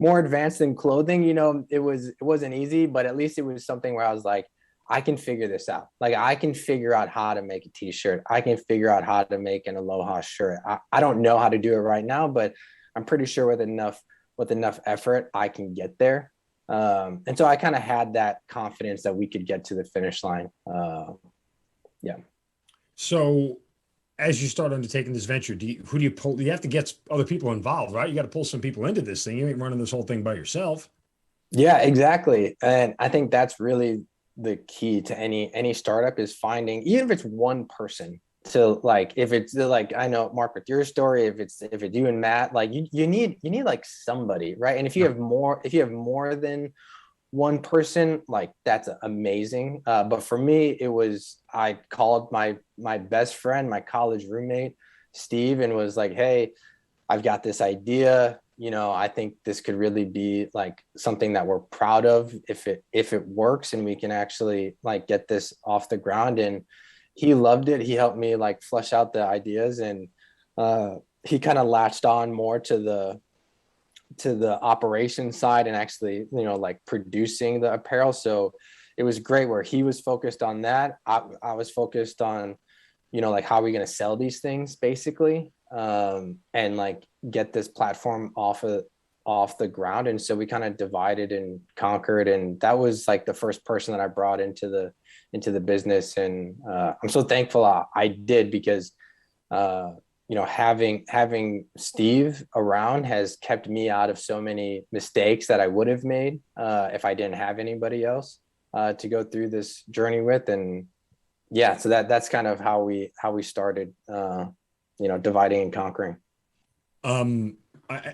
advanced than clothing, you know, it wasn't easy, but at least it was something where I was like, I can figure this out. Like I can figure out how to make a t-shirt. I can figure out how to make an aloha shirt. I don't know how to do it right now, but I'm pretty sure with enough effort, I can get there. And so I kind of had that confidence that we could get to the finish line. Yeah. So as you start undertaking this venture, who do you pull? You have to get other people involved, right? You got to pull some people into this thing. You ain't running this whole thing by yourself. Yeah, exactly. And I think that's really the key to any startup, is finding, even if it's one person, to like, if it's like, I know, Mark, with your story, if it's you and Matt, like you need like somebody, right? And if you have more than one person, like that's amazing. But for me, I called my best friend, my college roommate, Steve, and was like, hey, I've got this idea. You know, I think this could really be like something that we're proud of if it works and we can actually like get this off the ground. And he loved it. He helped me like flesh out the ideas, and he kind of latched on more to the operation side and actually, you know, like producing the apparel. So it was great where he was focused on that. I was focused on like, how are we going to sell these things basically, and like get this platform off the ground. And so we kind of divided and conquered, and that was like the first person that I brought into the business. And I'm so thankful I did, because having Steve around has kept me out of so many mistakes that I would have made if I didn't have anybody else to go through this journey with. And yeah, so that's kind of how we started, dividing and conquering.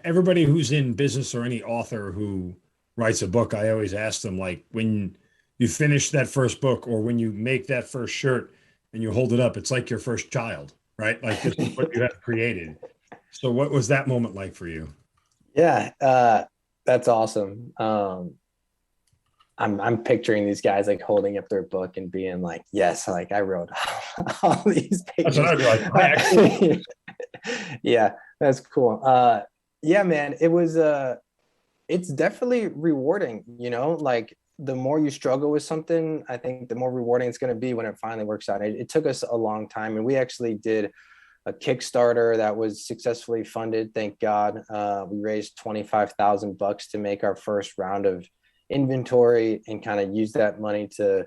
Everybody who's in business, or any author who writes a book, I always ask them, like, when you finish that first book, or when you make that first shirt and you hold it up, it's like your first child, right? Like, this is what you have created. So what was that moment like for you? Yeah, that's awesome. I'm picturing these guys like holding up their book and being like, yes, like I wrote all these pages. That's what I'd be like. I actually... Yeah, that's cool. Yeah, man, it's definitely rewarding, like the more you struggle with something, I think the more rewarding it's going to be when it finally works out. It took us a long time, and we actually did a Kickstarter that was successfully funded. Thank God. We raised $25,000 to make our first round of inventory, and kind of use that money to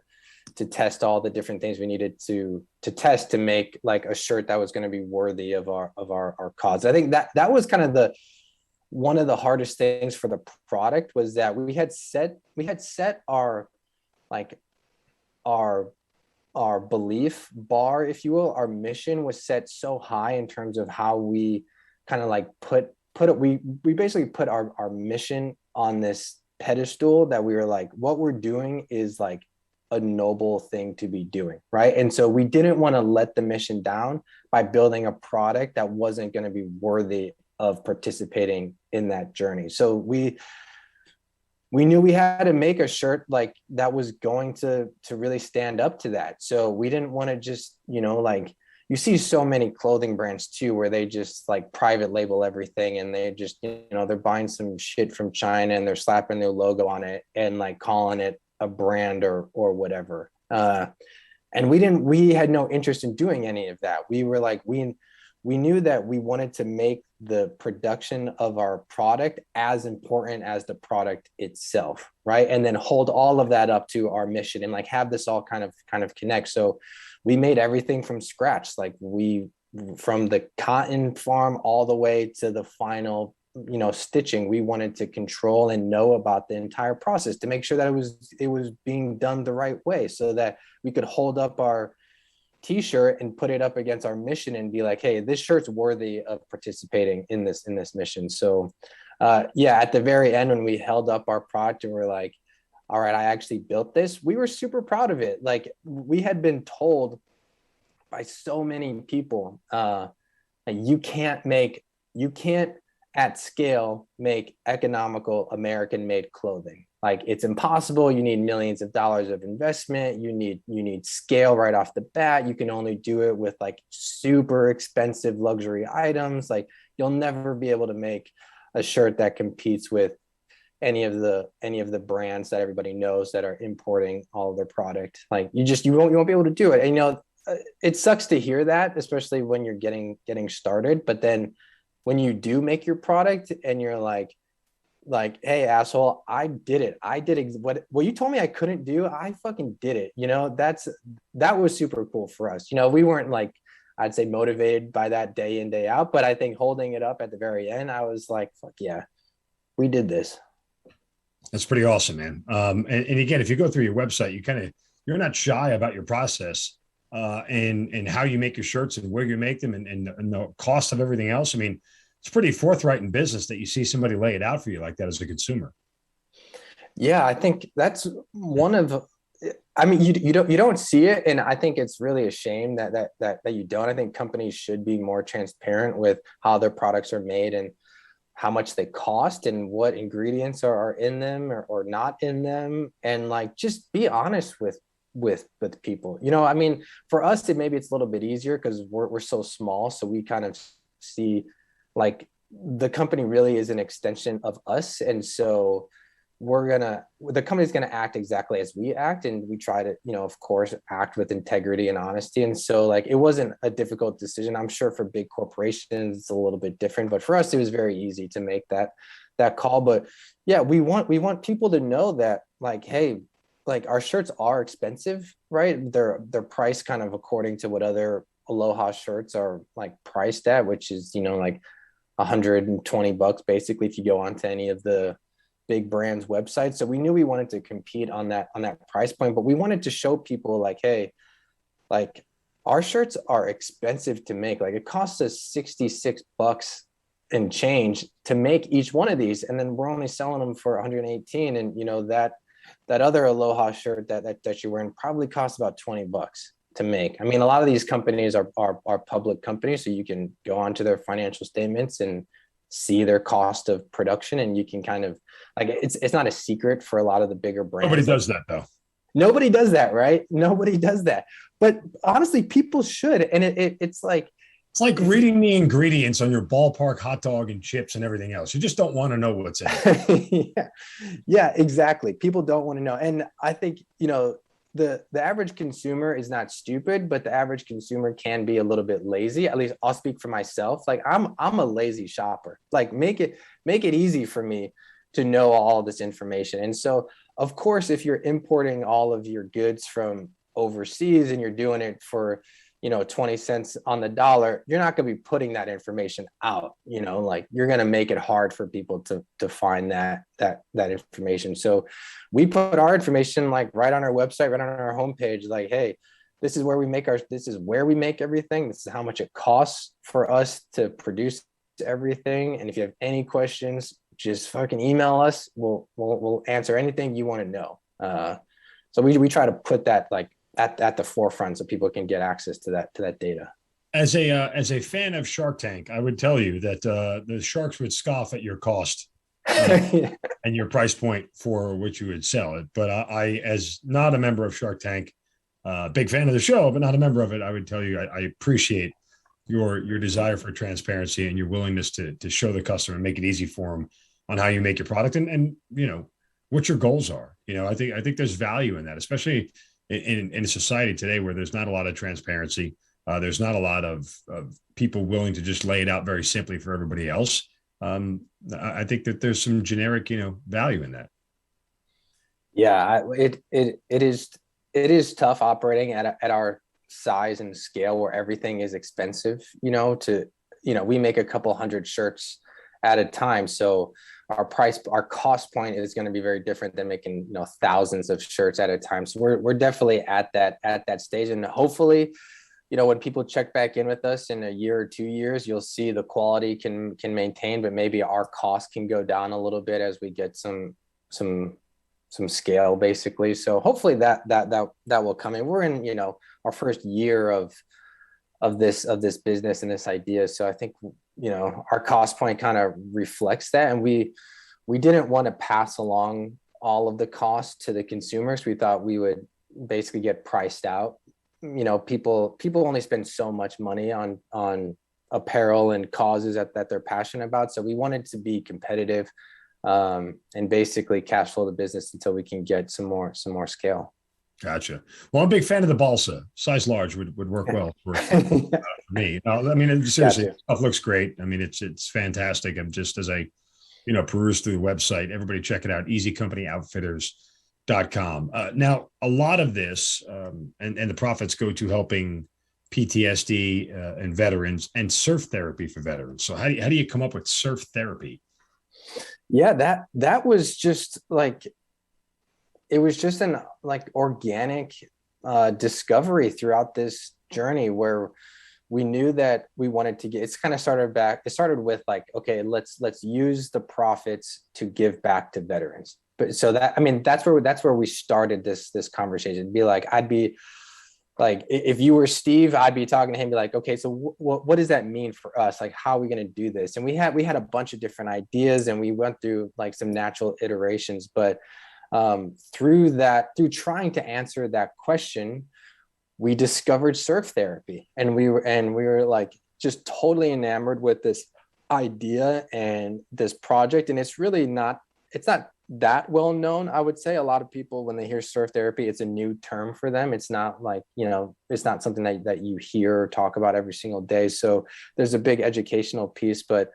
test all the different things we needed to test to make like a shirt that was going to be worthy of our cause. I think that was kind of one of the hardest things for the product, was that we had set our belief bar, if you will. Our mission was set so high in terms of how we kind of like put it. We basically put our mission on this pedestal, that we were like, what we're doing is like a noble thing to be doing, right? And so we didn't want to let the mission down by building a product that wasn't going to be worthy of participating in that journey. So we knew we had to make a shirt like that was going to really stand up to that. So we didn't want to just, like, you see so many clothing brands too, where they just like private label everything, and they just, they're buying some shit from China and they're slapping their logo on it and like calling it a brand or whatever. And we had no interest in doing any of that. We were like, we knew that we wanted to make the production of our product as important as the product itself, right? And then hold all of that up to our mission, and like have this all kind of connect. So we made everything from scratch. Like from the cotton farm all the way to the final, stitching. We wanted to control and know about the entire process to make sure that it was being done the right way, so that we could hold up our t-shirt and put it up against our mission and be like, hey, this shirt's worthy of participating in this mission. So at the very end, when we held up our product and we're like, all right, I actually built this, we were super proud of it. Like, we had been told by so many people, you can't at scale make economical American made clothing. Like, it's impossible. You need millions of dollars of investment. You need scale right off the bat. You can only do it with like super expensive luxury items. Like, you'll never be able to make a shirt that competes with any of the brands that everybody knows that are importing all of their product. Like, you won't be able to do it. And it sucks to hear that, especially when you're getting started. But then when you do make your product and you're like, hey, asshole, I did it. I did what you told me I couldn't do. I fucking did it. That was super cool for us. We weren't like, I'd say, motivated by that day in, day out, but I think holding it up at the very end, I was like, fuck yeah, we did this. That's pretty awesome, man. And again, if you go through your website, you're not shy about your process and how you make your shirts and where you make them and the cost of everything else. I mean, it's pretty forthright in business that you see somebody lay it out for you like that as a consumer. Yeah, I think that's one of, I mean, you don't see it. And I think it's really a shame that you don't. I think companies should be more transparent with how their products are made and how much they cost and what ingredients are in them or not in them. And like, just be honest with people. I mean, for us, maybe it's a little bit easier because we're so small. So we kind of see like the company really is an extension of us. And so the company's gonna act exactly as we act, and we try to, of course, act with integrity and honesty. And so like it wasn't a difficult decision. I'm sure for big corporations it's a little bit different, but for us it was very easy to make that call. But yeah, we want people to know that, like, hey, like our shirts are expensive, right? They're priced kind of according to what other Aloha shirts are like priced at, which is, like $120 basically if you go onto any of the big brands websites. So we knew we wanted to compete on that price point, but we wanted to show people like, hey, like our shirts are expensive to make. Like it costs us $66 and change to make each one of these, and then we're only selling them for 118. And that other Aloha shirt that you're wearing probably costs about $20 to make. I mean, a lot of these companies are public companies, so you can go onto their financial statements and see their cost of production, and you can kind of like, it's not a secret for a lot of the bigger brands. Nobody does that though. Nobody does that, right? Nobody does that. But honestly, people should. And it's like reading the ingredients on your ballpark hot dog and chips and everything else. You just don't want to know what's in it. Yeah, exactly. People don't want to know. And I think, the average consumer is not stupid, but the average consumer can be a little bit lazy. At least I'll speak for myself. Like I'm a lazy shopper. Like make it easy for me to know all this information. And so of course, if you're importing all of your goods from overseas and you're doing it for 20 cents on the dollar, you're not going to be putting that information out, like you're going to make it hard for people to find that information. So we put our information like right on our website, right on our homepage, like, hey, this is where we make everything. This is how much it costs for us to produce everything. And if you have any questions, just fucking email us. We'll answer anything you want to know. So we try to put that like at the forefront so people can get access to that data. As a fan of Shark Tank, I would tell you that the sharks would scoff at your cost and your price point for which you would sell it. But I, as not a member of Shark Tank, big fan of the show, but not a member of it, I would tell you I appreciate your desire for transparency and your willingness to show the customer and make it easy for them on how you make your product and what your goals are. I think there's value in that, especially in a society today where there's not a lot of transparency. There's not a lot of people willing to just lay it out very simply for everybody else. I think that there's some generic, value in that. Yeah, it is tough operating at our size and scale where everything is expensive, we make a couple hundred shirts at a time. So our cost point is going to be very different than making, thousands of shirts at a time. So we're definitely at that stage. And hopefully, when people check back in with us in a year or 2 years, you'll see the quality can maintain, but maybe our cost can go down a little bit as we get some scale basically. So hopefully that will come in. We're in, our first year of this business and this idea. So I think, our cost point kind of reflects that. And we didn't want to pass along all of the costs to the consumers. We thought we would basically get priced out. People only spend so much money on apparel and causes that they're passionate about. So we wanted to be competitive and basically cash flow the business until we can get some more scale. Gotcha. Well, I'm a big fan of the balsa. Size large would work well for me. I mean, seriously, Gotcha. stuff looks great. I mean, it's fantastic. I'm just, as I, peruse through the website, everybody check it out. easycompany.outfitters.com. Now, a lot of this and the profits go to helping PTSD and veterans and surf therapy for veterans. So how do you come up with surf therapy? Yeah, that was just like, it was just an like organic discovery throughout this journey where we knew that we wanted to get, it started with like, okay, let's use the profits to give back to veterans. But so that's where we started this conversation. It'd be like, I'd be like, if you were Steve, I'd be talking to him, be like, okay, so what does that mean for us? Like, how are we going to do this? And we had a bunch of different ideas and we went through like some natural iterations, but through trying to answer that question, we discovered surf therapy, and we were like just totally enamored with this idea and this project. And it's not that well known. I would say a lot of people, when they hear surf therapy, it's a new term for them. It's not like, it's not something that you hear or talk about every single day. So there's a big educational piece, but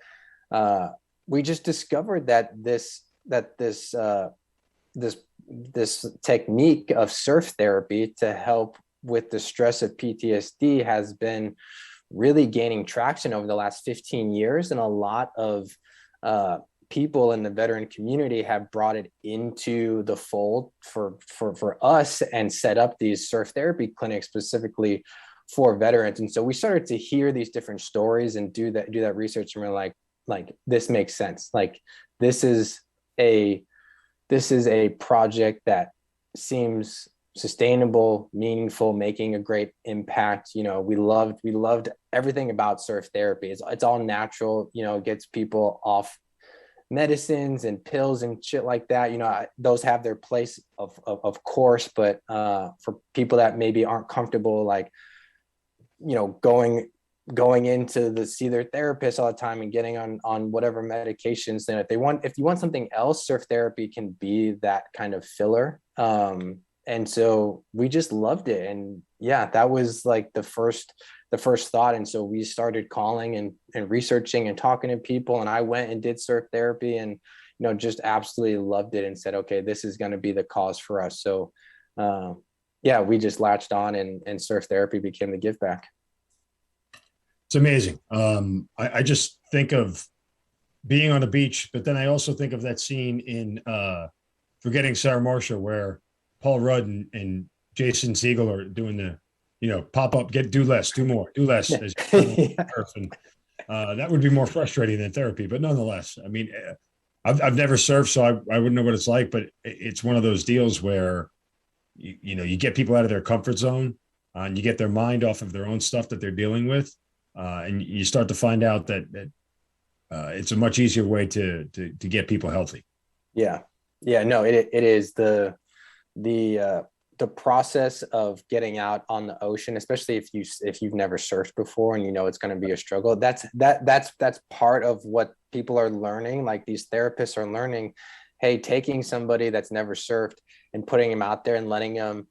we just discovered that this technique of surf therapy to help with the stress of PTSD has been really gaining traction over the last 15 years. And a lot of people in the veteran community have brought it into the fold for us and set up these surf therapy clinics specifically for veterans. And so we started to hear these different stories and do that research. And we're like, this makes sense. Like, this is a project that seems sustainable, meaningful, making a great impact. We loved everything about surf therapy. It's all natural, it gets people off medicines and pills and shit like that. Those have their place of course, but for people that maybe aren't comfortable, like, going into see their therapist all the time and getting on whatever medications, then if you want something else, surf therapy can be that kind of filler. And so we just loved it. And yeah, that was like the first thought. And so we started calling and researching and talking to people. And I went and did surf therapy and, just absolutely loved it and said, okay, this is going to be the cause for us. So yeah, we just latched on and surf therapy became the give back. It's amazing. I just think of being on a beach, but then I also think of that scene in Forgetting Sarah Marshall where Paul Rudd and Jason Segel are doing the, pop up, do less, do more, do less. As and, that would be more frustrating than therapy, but nonetheless, I mean, I've never surfed, so I wouldn't know what it's like, but it's one of those deals where, you get people out of their comfort zone and you get their mind off of their own stuff that they're dealing with. And you start to find out that it's a much easier way to get people healthy. Yeah. No, it is the process of getting out on the ocean, especially if you've never surfed before and it's going to be a struggle. That's part of what people are learning. Like, these therapists are learning, hey, taking somebody that's never surfed and putting them out there and letting them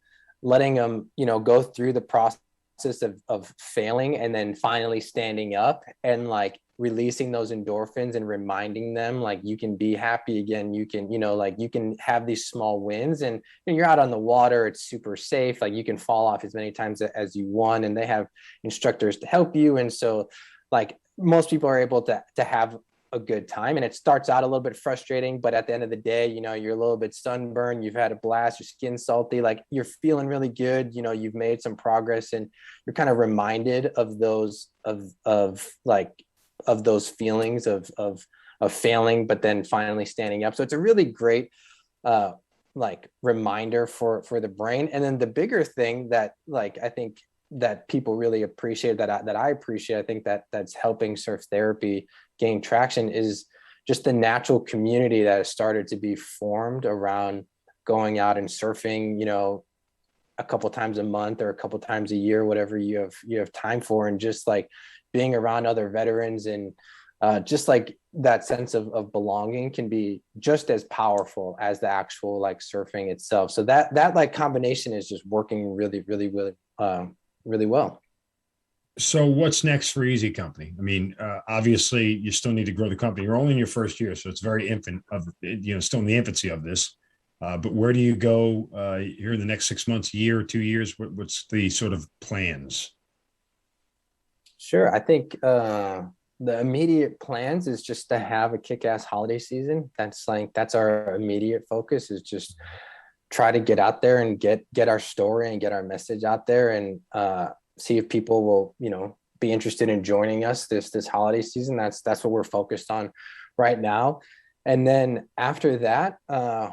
go through the process of failing and then finally standing up and like releasing those endorphins and reminding them like you can be happy again, you can you can have these small wins, and you're out on the water, it's super safe, like you can fall off as many times as you want, and they have instructors to help you. And so like most people are able to have a good time, and it starts out a little bit frustrating, but at the end of the day, you're a little bit sunburned, you've had a blast, your skin's salty, like you're feeling really good, you've made some progress, and you're kind of reminded of those of those feelings of failing, but then finally standing up. So it's a really great like reminder for the brain. And then the bigger thing that like I think that people really appreciate, that I appreciate, I think that's helping surf therapy gain traction, is just the natural community that has started to be formed around going out and surfing, a couple times a month or a couple times a year, whatever you have time for, and just like being around other veterans and just like that sense of belonging can be just as powerful as the actual like surfing itself. So that like combination is just working really, really, really, really well. So what's next for Easy Company? I mean, obviously you still need to grow the company. You're only in your first year, so it's very still in the infancy of this. But where do you go here in the next 6 months, year, 2 years? What's the sort of plans? Sure. I think the immediate plans is just to have a kick-ass holiday season. That's our immediate focus, is just try to get out there and get our story and get our message out there, and see if people will, be interested in joining us this holiday season. That's what we're focused on right now. And then after that,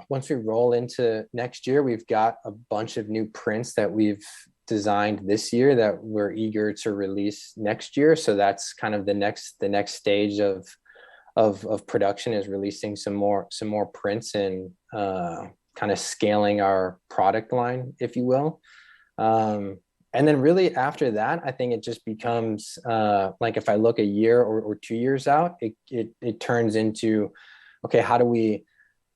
once we roll into next year, we've got a bunch of new prints that we've designed this year that we're eager to release next year. So that's kind of the next stage of production, is releasing some more prints and kind of scaling our product line, if you will. And then really after that, I think it just becomes like, if I look a year or 2 years out, it turns into, okay, how do we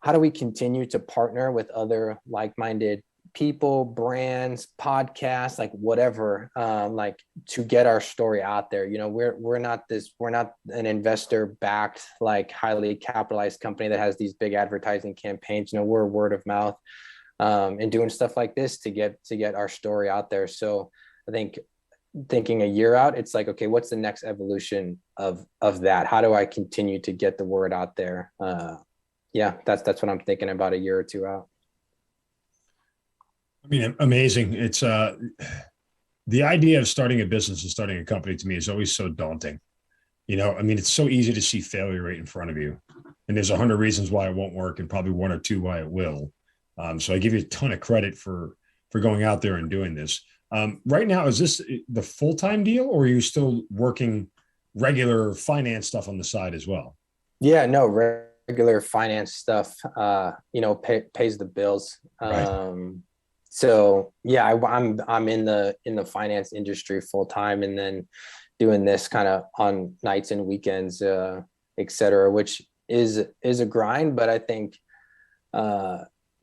how do we continue to partner with other like-minded people, brands, podcasts, like whatever, like to get our story out there. You know, we're not an investor backed, like highly capitalized company that has these big advertising campaigns. You know, we're word of mouth, and doing stuff like this to get our story out there. So I think thinking a year out, it's like, okay, what's the next evolution of that? How do I continue to get the word out there? Yeah, that's what I'm thinking about a year or two out. I mean, amazing. It's the idea of starting a business and starting a company to me is always so daunting. You know, I mean, it's so easy to see failure right in front of you. And there's 100 reasons why it won't work and probably one or two why it will. So I give you a ton of credit for going out there and doing this. Right now, is this the full-time deal, or are you still working regular finance stuff on the side as well? Yeah, no, regular finance stuff, you know, pays the bills. Right. So yeah, I'm in the finance industry full time, and then doing this kind of on nights and weekends, et cetera, which is a grind. But I think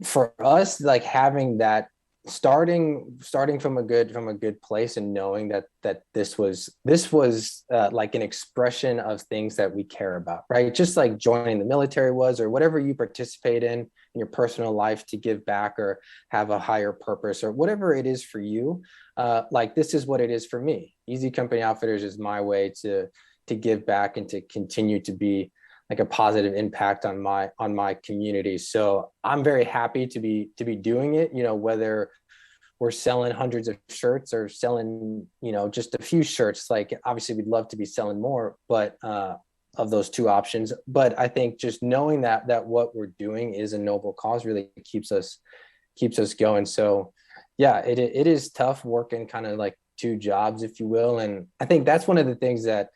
for us, like having that starting from a good place, and knowing that this was like an expression of things that we care about, right? Just like joining the military was, or whatever you participate in your personal life to give back or have a higher purpose or whatever it is for you. Like this is what it is for me. Easy Company Outfitters is my way to give back and to continue to be like a positive impact on my community. So I'm very happy to be doing it, you know, whether we're selling hundreds of shirts or selling, you know, just a few shirts. Like obviously we'd love to be selling more, but of those two options. But I think just knowing that what we're doing is a noble cause really keeps us going. So yeah, it is tough working kind of like two jobs, if you will. And I think that's one of the things that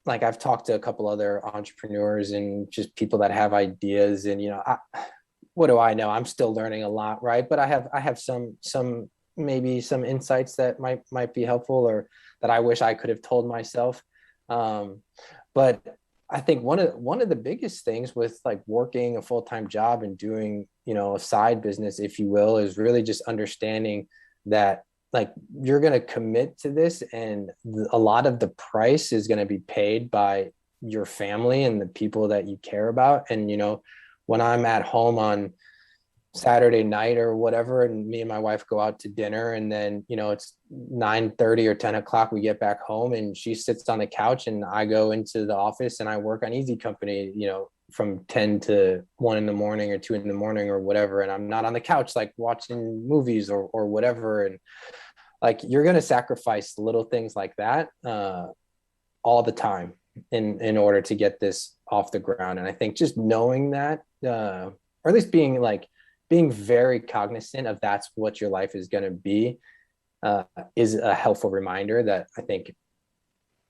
like I've talked to a couple other entrepreneurs and just people that have ideas, and, you know, what do I know? I'm still learning a lot, right? But I have some maybe some insights that might be helpful, or that I wish I could have told myself. But I think one of the biggest things with like working a full-time job and doing, you know, a side business, if you will, is really just understanding that like you're going to commit to this, and a lot of the price is going to be paid by your family and the people that you care about. And, you know, when I'm at home on Saturday night or whatever, and me and my wife go out to dinner, and then, you know, it's 9:30 or 10 o'clock, we get back home, and she sits on the couch and I go into the office and I work on Easy Company, you know, from 10 to 1 in the morning or 2 in the morning or whatever. And I'm not on the couch, like watching movies or whatever. And like, you're going to sacrifice little things like that all the time in order to get this off the ground. And I think just knowing that, or at least being very cognizant of that's what your life is going to be, is a helpful reminder that I think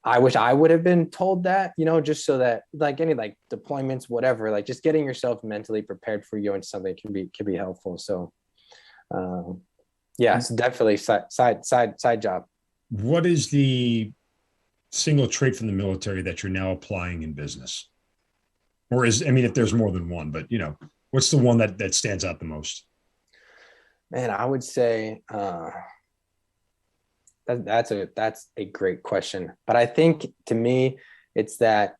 I wish I would have been told that, you know, just so that like any like deployments, whatever, like just getting yourself mentally prepared for going to something can be helpful. So yeah, it's definitely side job. What is the single trait from the military that you're now applying in business? Or I mean, if there's more than one, but, you know, what's the one that stands out the most? Man, I would say that's a great question. But I think to me, it's that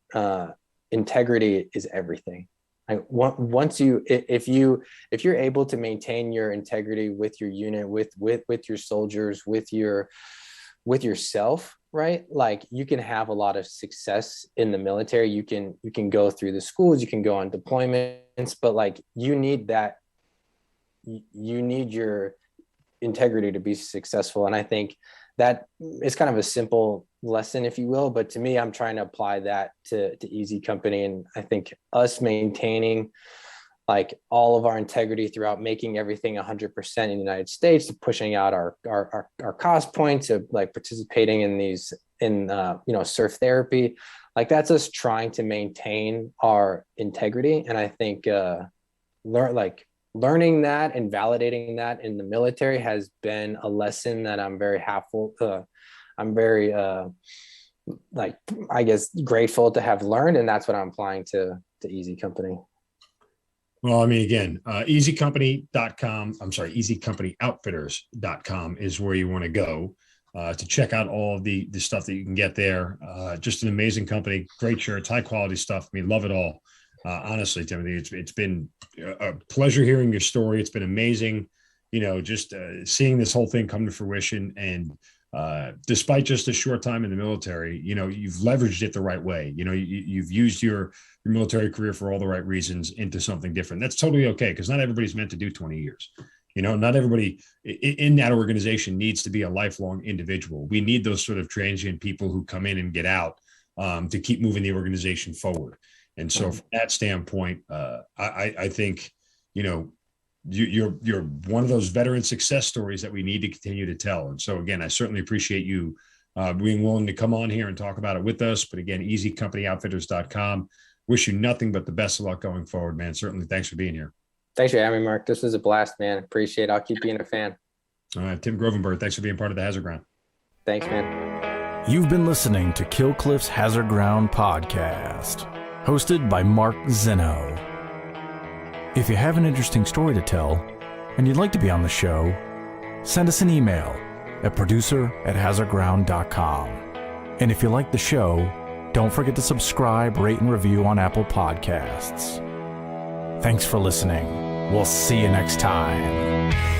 integrity is everything. Like once if you're able to maintain your integrity with your unit, with your soldiers, with yourself, right? Like you can have a lot of success in the military. You can go through the schools, you can go on deployments, but like you need your integrity to be successful. And I think that is kind of a simple lesson, if you will, but to me, I'm trying to apply that to Easy Company. And I think us maintaining like all of our integrity throughout, making everything 100% in the United States, pushing out our cost points of like participating in these, you know, surf therapy, like that's us trying to maintain our integrity. And I think learning that and validating that in the military has been a lesson that I'm very I'm very like, I guess, grateful to have learned. And that's what I'm applying to Easy Company. Well, I mean, again, easycompany.com is where you want to go to check out all of the stuff that you can get there. Just an amazing company, great shirts, high quality stuff. I mean, love it all. Honestly, Timothy, it's been a pleasure hearing your story. It's been amazing, just seeing this whole thing come to fruition. And despite just a short time in the military, you've leveraged it the right way. You've used your military career for all the right reasons into something different. That's totally okay, because not everybody's meant to do 20 years. Not everybody in that organization needs to be a lifelong individual. We need those sort of transient people who come in and get out to keep moving the organization forward. And so from that standpoint, I think, you're one of those veteran success stories that we need to continue to tell. And so again, I certainly appreciate you being willing to come on here and talk about it with us. But again, easycompany.outfitters.com. Wish you nothing but the best of luck going forward, man. Certainly. Thanks for being here. Thanks for having me, Mark. This was a blast, man. Appreciate it. I'll keep being a fan. All right. Tim Grovenburg, thanks for being part of the Hazard Ground. Thanks, man. You've been listening to Kill Cliff's Hazard Ground podcast, hosted by Mark Zeno. If you have an interesting story to tell and you'd like to be on the show, send us an email at producer@hazardground.com. And if you like the show, don't forget to subscribe, rate, and review on Apple Podcasts. Thanks for listening. We'll see you next time.